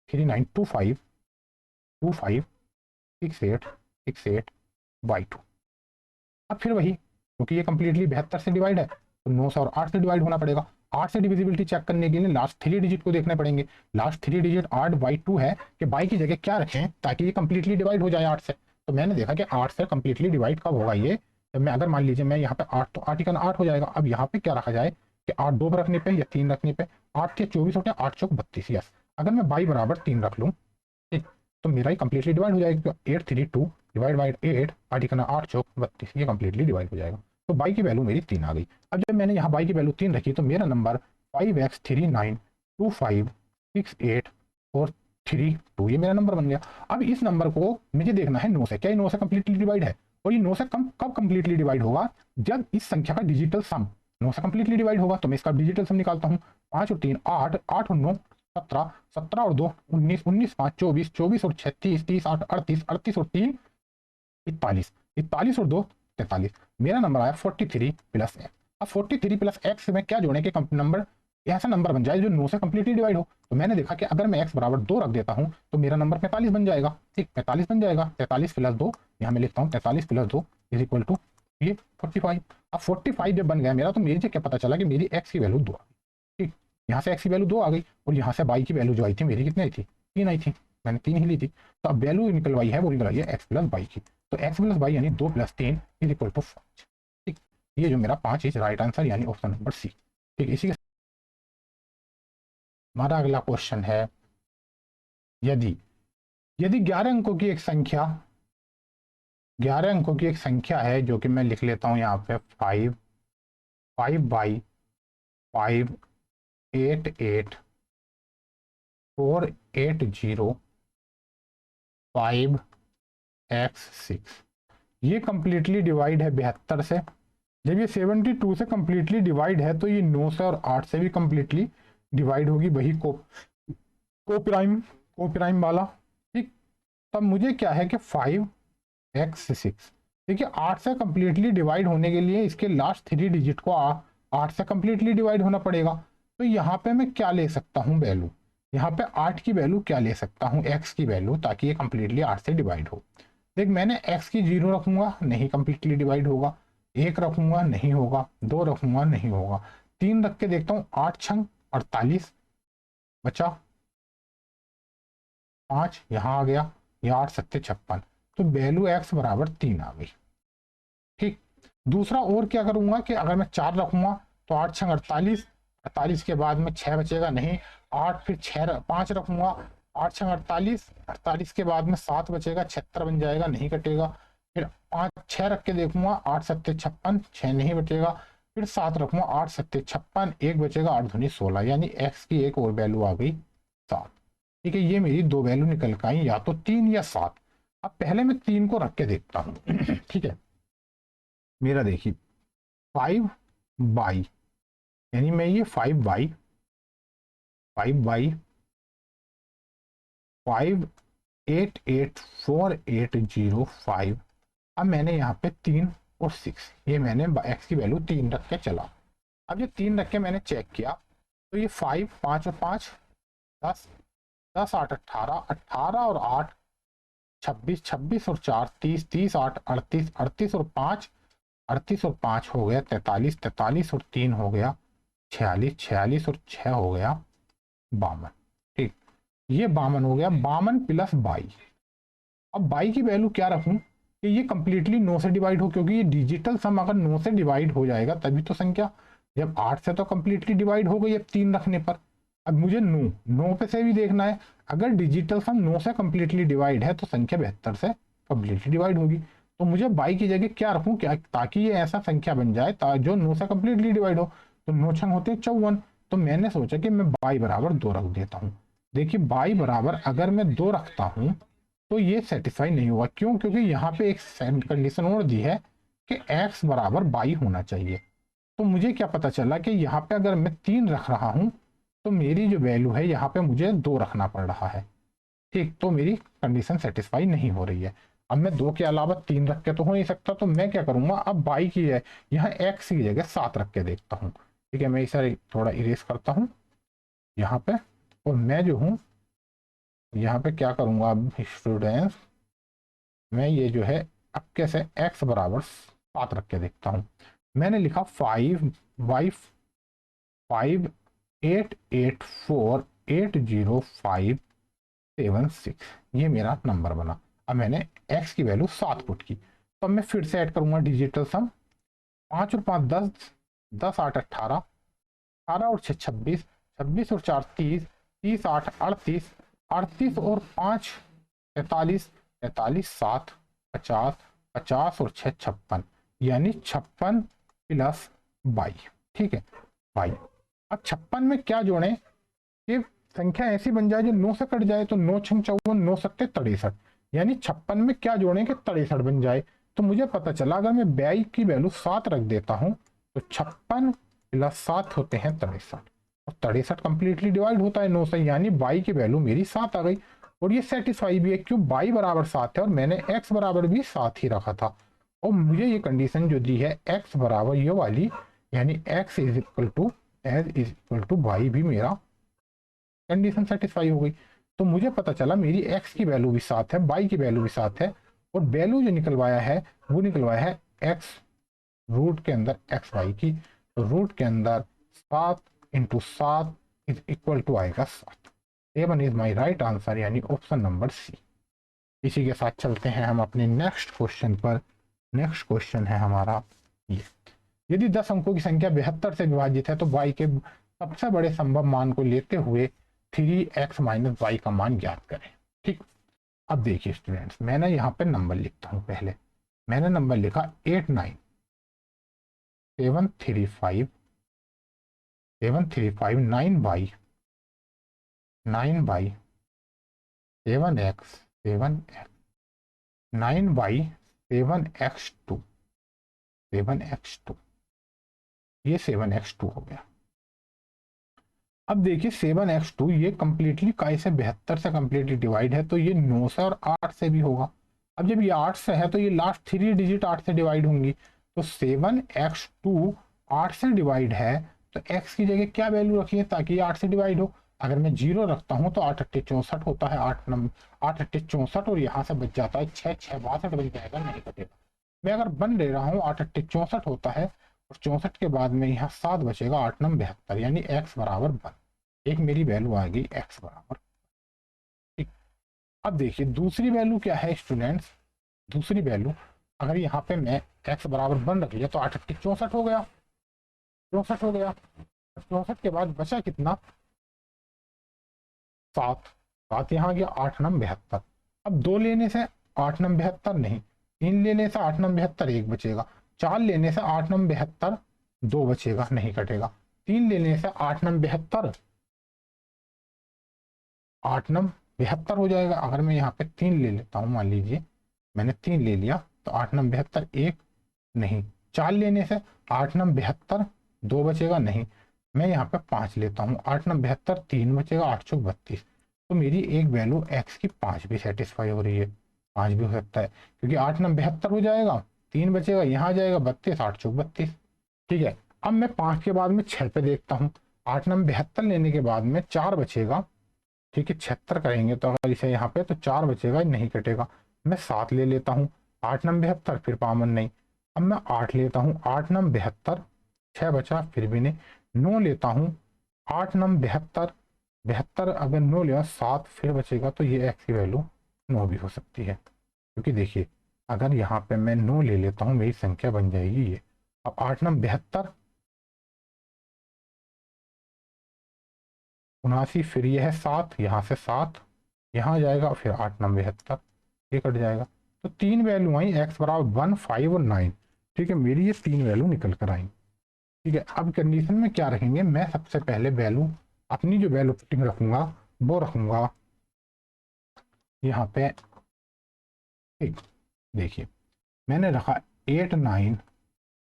39256868/2। अब फिर वही, क्योंकि ये कंप्लीटली 72 से डिवाइड है तो 9 से और 8 से डिवाइड होना पड़ेगा। 8 से डिविजिबिलिटी चेक करने के लिए लास्ट 3 डिजिट को देखने पड़ेंगे। लास्ट 3 डिजिट 8/2 है कि बाई की जगह क्या रखें ताकि ये कंप्लीटली डिवाइड हो जाए 8 से। तो मैंने देखा कि 8 से कंप्लीटली डिवाइड कब होगा ये, जब मैं अगर मान लीजिए मैं यहाँ पे 8 तो 8 ही का 8 हो जाएगा। अब यहाँ पे क्या रखा जाए कि 8 2 पर रखने पे या 3 रखने पे, 8 के 24 होते हैं, 8 चौक 32। यस, अगर मैं बाई बराबर 3 रख लूँ ठीक, तो मेरा ही कंप्लीटली डिवाइड हो जाएगा। 832 डिवाइड बाई 8, 8 ही का 8 चौक 32, ये कंप्लीटली डिवाइड हो जाएगा। तो बाई की वैल्यू मेरी 3 आ गई। अब जब मैंने यहाँ बाई की वैल्यू 3 रखी तो मेरा नंबर 5x 392568 और 32, ये मेरा नंबर बन गया। अब इस नंबर को मुझे देखना है 9 से, क्या ये 9 से कंप्लीटली डिवाइड है? और ये 9 से कब कंप्लीटली डिवाइड होगा? जब इस संख्या का डिजिटल सम 9 से कंप्लीटली डिवाइड होगा। तो मैं इसका डिजिटल सम निकालता हूँ। 5 और 3 8, 8 और 9 17, 17 और 2 19, 19 5 24, 24 और 6 30, 30 8 38, 38 और 3 41, 41 और 2 43। मेरा नंबर आया 43 प्लस एक्स। अब 43 प्लस एक्स में क्या जोड़े कि नंबर ऐसा नंबर बन जाए जो 9 से कंप्लीटली डिवाइड हो। तो मैंने देखा कि अगर मैं एक्स बराबर 2 रख देता हूँ तो मेरा नंबर 45 बन जाएगा। ठीक, 45 बन जाएगा। 43 प्लस 2, यहाँ मैं लिखता हूँ 43 प्लस 2 इज इक्वल टू ये 45। अब 45 जब बन गया मेरा तो मेरी क्या पता चला कि मेरी एक्स की वैल्यू 2 आ गई। ठीक, यहाँ से एक्स की वैल्यू 2 आ गई और यहाँ से बाई की वैल्यू जो आई थी मेरी कितनी आई थी? 3 आई थी, मैंने 3 ही ली थी। तो अब वैल्यू निकलवाई है वो निकल आई है एक्स प्लस बाई की। तो एक्स प्लस बाई यानी 2 + 3 इज इक्वल टू 5। ठीक, ये जो मेरा 5 इज राइट आंसर यानी ऑप्शन नंबर सी। ठीक, इसी के हमारा अगला क्वेश्चन है, यदि 11 अंकों की एक संख्या 11 अंकों की एक संख्या है जो कि मैं लिख लेता हूँ यहाँ पे 5 5/5 8 8 4 8 0 5x 6, ये कंप्लीटली डिवाइड है 72 से। जब ये 72 से कंप्लीटली डिवाइड है तो ये 9 से और 8 से भी कंप्लीटली डिवाइड होगी। वही को कोप्राइम वाला, ठीक। तब मुझे क्या है कि 5x6, देखिए 8 से कंप्लीटली डिवाइड होने के लिए इसके लास्ट 3 डिजिट को 8 से कंप्लीटली डिवाइड होना पड़ेगा। तो यहाँ पे मैं क्या ले सकता हूँ वैल्यू, यहाँ पे 8 की वैल्यू क्या ले सकता हूँ, x की वैल्यू, ताकि ये कंप्लीटली 8 से डिवाइड हो। देख मैंने x की 0 रखूंगा, नहीं कंप्लीटली डिवाइड होगा। 1 रखूंगा, नहीं होगा। 2 रखूंगा, नहीं होगा। 3 रख के देखता हूँ, 8 छंग 48 बचा, 5 यहाँ आ गया, ये 8 सत्ते 56, तो वैल्यू x बराबर 3 आ गई, ठीक। दूसरा और क्या करूंगा कि अगर मैं 4 रखूंगा तो 8 छंग 48, 48 के बाद में 6 बचेगा, नहीं 8, फिर 6 5 रखूंगा, 8 छंग 48, 48 के बाद में 7 बचेगा, 76 बन जाएगा, नहीं कटेगा। फिर 5 6 रख के देखूंगा, 8 सत्ते 56, 6 नहीं बचेगा। फिर 7 रखूंगा, 8 सत्ते 56, 1 बचेगा, 8 दूनी 16, यानी x की एक और वैल्यू आ गई 7, ठीक है। ये मेरी दो वैल्यू निकल के आई, या तो 3 या 7। अब पहले मैं 3 को रख के देखता हूँ ठीक है। मेरा देखिए 5 यानी मैं ये 5 5 अब मैंने यहाँ पे 3 और 6, ये मैंने x की वैल्यू 3 रख के चला। अब ये 3 रख के मैंने चेक किया, तो ये 5 5 और 5 10, 10 8 18, 18 और 8 26, 26 और 4 30, 30 8 38, 38 और 5 38 और 5 हो गया 43, 43 और 3 हो गया 46, 46 और 6 हो गया 52, ठीक। ये 52 हो गया, 52 प्लस 22। अब 22 की वैल्यू क्या रखूं कि ये कंप्लीटली 9 से डिवाइड हो, क्योंकि ये डिजिटल सम अगर 9 से डिवाइड हो जाएगा तभी तो संख्या, जब 8 से तो कंप्लीटली डिवाइड हो गई अब 3 रखने पर। अब मुझे 9 पे से भी देखना है, अगर डिजिटल सम 9 से कंप्लीटली डिवाइड है तो संख्या 72 से कंप्लीटली डिवाइड होगी। तो मुझे 22 की जगह क्या रखूं, क्या ताकि ये ऐसा संख्या बन जाए जो 9 से कंप्लीटली डिवाइड हो। तो 9 छंग होते हैं 54, तो मैंने सोचा कि मैं 22 बराबर 2 रख देता हूँ। देखिए 22 बराबर अगर मैं 2 रखता हूँ तो ये सेटिस्फाई नहीं हुआ, क्यों, क्योंकि यहाँ पे एक कंडीशन और दी है कि x बराबर 22 होना चाहिए। तो मुझे क्या पता चला कि यहाँ पे अगर मैं 3 रख रहा हूँ तो मेरी जो वैल्यू है यहाँ पे मुझे 2 रखना पड़ रहा है, ठीक। तो मेरी कंडीशन सेटिस्फाई नहीं हो रही है। अब मैं 2 के अलावा 3 रख के तो हो नहीं सकता, तो मैं क्या करूंगा, अब 22 की है यहाँ x की जगह 7 रख के देखता हूँ, ठीक है। मैं इसे थोड़ा इरेज करता हूँ यहाँ पे, और मैं जो हूँ यहाँ पे क्या करूंगा, अब स्टूडेंट्स मैं ये जो है अब कैसे x बराबर 7 रख के देखता हूँ। मैंने लिखा 5 8 4 8 0 5 7 6, ये मेरा नंबर बना। अब मैंने x की वैल्यू 7 पुट की, तो अब मैं फिर से ऐड करूंगा डिजिटल सम, 5 और 5 10, 10 8 18, 18 और 6 26, 26 और 4 30, 30 8 38, 38 और 5 43, 43 7 50, 50 और 6 56, यानी 56 प्लस 22, ठीक है 22। अब 56 में क्या जोड़ें कि संख्या ऐसी बन जाए जो 9 से कट जाए, तो 9 छंग 54, 9 सत्ते 63, यानी 56 में क्या जोड़ें कि 63 बन जाए। तो मुझे पता चला अगर मैं 22 की वैल्यू 7 रख देता हूं तो 56 प्लस 7 होते हैं 63, और 63 कंप्लीटली डिवाइड होता है 9 से, यानी 22 की वैल्यू मेरी 7 आ गई। और ये सेटिस्फाई भी है, क्यों 22 बराबर 7 है और मैंने x बराबर भी 7 ही रखा था। और मुझे ये कंडीशन जो दी है x बराबर ये वाली, यानी x is equal to as is equal to 22 भी मेरा कंडीशन सेटिस्फाई हो गई। तो मुझे पता चला मेरी x की वैल्यू भी 7 है, y की वैल्यू भी 7 है, और वैल्यू जो निकलवाया है वो निकलवाया है x रूट के अंदर एक्स वाई की, तो रूट के अंदर 7 इंटू 7 इज इक्वल टू आएगा 7। A1 is my right answer, यानी ऑप्शन नंबर सी। इसी के साथ चलते हैं हम अपने नेक्स्ट क्वेश्चन पर। नेक्स्ट क्वेश्चन है हमारा ये, यदि 10 अंकों की संख्या 72 से विभाजित है तो y के सबसे बड़े संभव मान को लेते हुए 3x माइनस वाई का मान ज्ञात करें, ठीक। अब देखिए स्टूडेंट्स, मैंने यहाँ पे नंबर लिखता हूँ। पहले मैंने नंबर लिखा 8 9 7 3 5 7 3 5 9 by 7x 7x 9 by 7x2 7x2, ये 7x2 हो गया। अब देखिए 7x2 ये कंप्लीटली काय से 72 से कंप्लीटली डिवाइड है, तो ये 9 से और 8 से भी होगा। अब जब ये 8 से है तो ये लास्ट 3 डिजिट 8 से डिवाइड होंगी, तो 7x2 8 से डिवाइड है, तो x की जगह क्या वैल्यू रखिए ताकि ये 8 से डिवाइड हो। अगर मैं 0 रखता हूँ तो 8 अट्ठे 64 होता है, 8 अट्ठे 64, और यहाँ से बच जाता है 6 6 62 बन जाएगा, नहीं कटेगा। मैं अगर बन ले रहा हूँ 8 अट्ठे 64 होता है, और 64 के बाद में यहाँ 7 बचेगा, 8 9 72, यानी x बराबर 1। एक मेरी वैल्यू आ गई x बराबर। ठीक। अब देखिए दूसरी वैल्यू क्या है स्टूडेंट्स, दूसरी वैल्यू अगर यहाँ पे मैं x बराबर 1 रख लिया तो 8 अट्ठे 64 हो गया, 64 हो गया। 64 के बाद बचा कितना, 7, 7 यहाँ गया, 8 9 72। अब 2 लेने से 8 9 72 नहीं, 3 लेने से 8 9 72 1 बचेगा, 4 लेने से 8 9 72 2 बचेगा, नहीं कटेगा। 3 लेने से 8 9 72 8 9 72 हो जाएगा। अगर मैं यहाँ पे 3 ले लेता हूँ, मान लीजिए मैंने 3 ले लिया, तो 8 9 72 1 नहीं, 4 लेने से 8 9 72 2 बचेगा, नहीं। मैं यहाँ पे 5 लेता हूँ, 8 9 72 3 बचेगा, 8 चौक 32। तो मेरी एक वैल्यू x की 5 भी सेटिस्फाई हो रही है, 5 भी हो सकता है, क्योंकि 8 9 72 हो जाएगा, 3 बचेगा, यहाँ जाएगा 32, 8 चौक 32। ठीक है। अब मैं 5 के बाद में 6 पे देखता हूँ, 8 9 72 लेने के बाद में 4 बचेगा। ठीक है, 76 करेंगे तो अगर इसे यहाँ पे तो 4 बचेगा, नहीं कटेगा। मैं 7 ले लेता हूँ, 8 9 72 फिर पावन नहीं। अब मैं 8 लेता हूँ, 8 9 72 6 बचा, फिर भी नहीं। 9 लेता हूँ, 8 9 72 72 अगर 9 लिया 7 फिर बचेगा, तो ये एक्स की वैल्यू 9 भी हो सकती है। क्योंकि देखिए अगर यहाँ पे मैं 9 ले लेता हूँ, मेरी संख्या बन जाएगी ये। अब 8 9 72 79, फिर ये है 7, यहाँ से 7 यहाँ जाएगा, फिर 8 9 72 ये कट जाएगा। तो 3 वैल्यू आई, एक्स बराबर 1 5 और 9। ठीक है, मेरी ये 3 वैल्यू निकल कर आई। ठीक है, अब कंडीशन में क्या रखेंगे, मैं सबसे पहले वैल्यू अपनी जो वैल्यू फिटिंग रखूंगा वो रखूंगा यहाँ पे। ठीक, देखिए मैंने रखा 8 9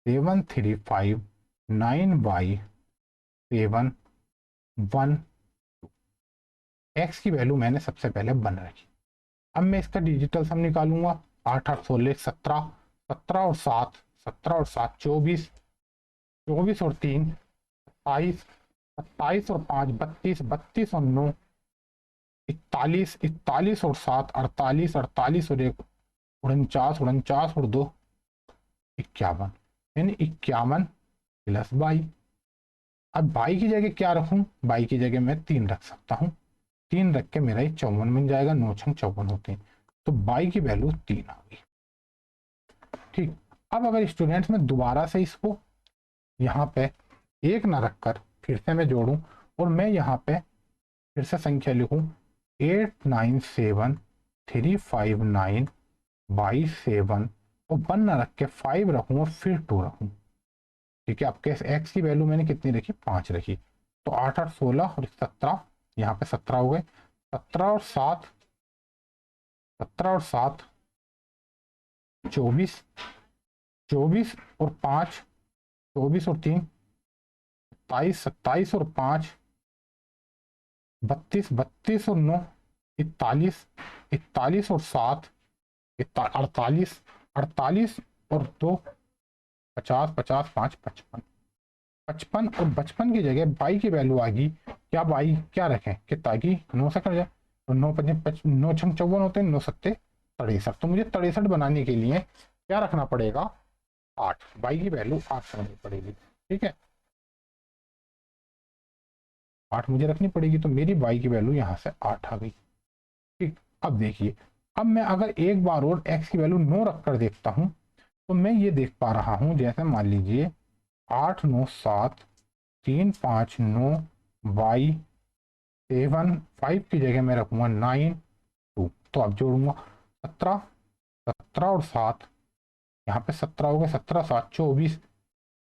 7 3 5 9 बाई 7 1। एक्स की वैल्यू मैंने सबसे पहले 1 रखी। अब मैं इसका डिजिटल सम निकालूंगा, 8 8 16 17, 17 और 7 17 और 7 24, 24 और 3 27, 27 और 5 32, 32 और 9 41, 41 और 7 48, 48 और 1 49, 49 और 2 51, यानी 51 प्लस 22। अब 22 की जगह क्या रखूं, 22 की जगह मैं 3 रख सकता हूँ, 3 रख के मेरा ये 54 बन जाएगा, 9 छंग 54 होते हैं, तो 22 की वैल्यू 3 आ गई। ठीक। अब अगर स्टूडेंट्स में दोबारा से इसको यहाँ पे 1 ना रखकर फिर से मैं जोड़ूं, और मैं यहाँ पे फिर से संख्या लिखूं 8 9 7 3 5 9 बाई 7, और 1 ना रख के 5 रखूं और फिर 2 रखूं। ठीक है, अब कैसे एक्स की वैल्यू मैंने कितनी रखी, 5 रखी, तो 8 8 16 और 17, यहाँ पे 17 हो गए, 17 और 7 17 और 7 24, 24 और 5 24 और 3 27, 27 और 5 32, 32 और 9 41, 41 और 7 48, 48 और 2 50, 50 5 55, 55 और 55 की जगह 22 की वैल्यू आ गई। क्या 22 क्या रखें कि ताकि 9 से कट जाए, तो 9 5 9 छंग 54 होते हैं, 9 सत्ते 63, तो मुझे 63 बनाने के लिए क्या रखना पड़ेगा, 8, 22 की वैल्यू 8 रखनी पड़ेगी। ठीक है, 8 मुझे रखनी पड़ेगी, तो मेरी 22 की वैल्यू यहाँ से 8 आ गई। ठीक। अब देखिए, अब मैं अगर एक बार और x की वैल्यू 9 रख कर देखता हूँ, तो मैं ये देख पा रहा हूँ, जैसे मान लीजिए 8 9 7 3 5 9 बाई 7 5 की जगह मैं रखूंगा 9 2, तो अब जोड़ूंगा 17, 17 और 7 यहाँ पे 17 हो गए, 17 7 24,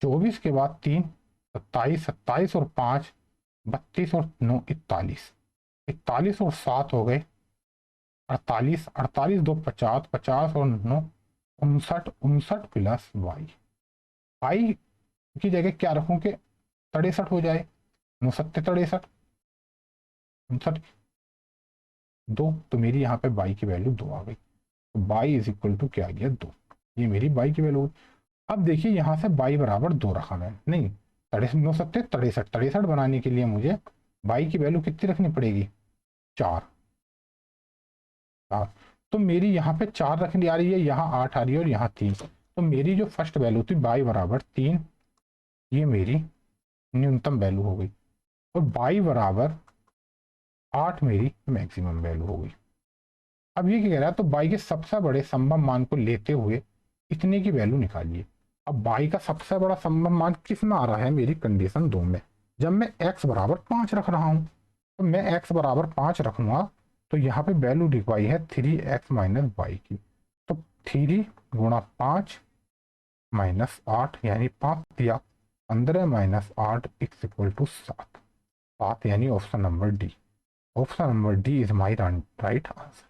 24 के बाद 3 27, 27 और 5 32 और 9 41, 41 और 7 हो गए 48, 48 2 50, 50 और 9 59, 59 प्लस वाई। वाई की जगह क्या रखूं कि 63 हो जाए, 9 सत्ते 63, 59 2, तो मेरी यहाँ पे बाई की वैल्यू 2 आ गई। तो बाई इज इक्वल टू क्या आ गया 2, ये मेरी बाई की वैल्यू। अब देखिए यहाँ से बाई बराबर 2 रखा मैंने, नहीं 63 63 बनाने के लिए मुझे बाई की वैल्यू कितनी रखनी पड़ेगी 4 4। तो मेरी यहाँ पे 4 रखनी आ रही है, यहाँ 8 आ रही है और यहाँ 3। तो मेरी जो फर्स्ट वैल्यू थी बाई बराबर 3, ये मेरी न्यूनतम वैल्यू हो गई, और बाई बराबर 8 मेरी मैक्सिमम वैल्यू हो गई। अब ये क्या कह रहा है, तो बाई के सबसे बड़े संभव मान को लेते हुए इतने की वैल्यू निकालिए। अब बाई का सबसे बड़ा संभव मान किस में आ रहा है, मेरी कंडीशन 2 में, जब मैं x बराबर 5 रख रहा हूं। तो मैं x बराबर 5 रखूंगा तो यहाँ पे वैल्यू लिखवाई है 3x माइनस बाई की। तो 3 गुणा 5 माइनस 8 यानी 5 दिया, 15 माइनस 8 इक्स इक्वल टू 7 यानी option number D. Option number D is my right answer.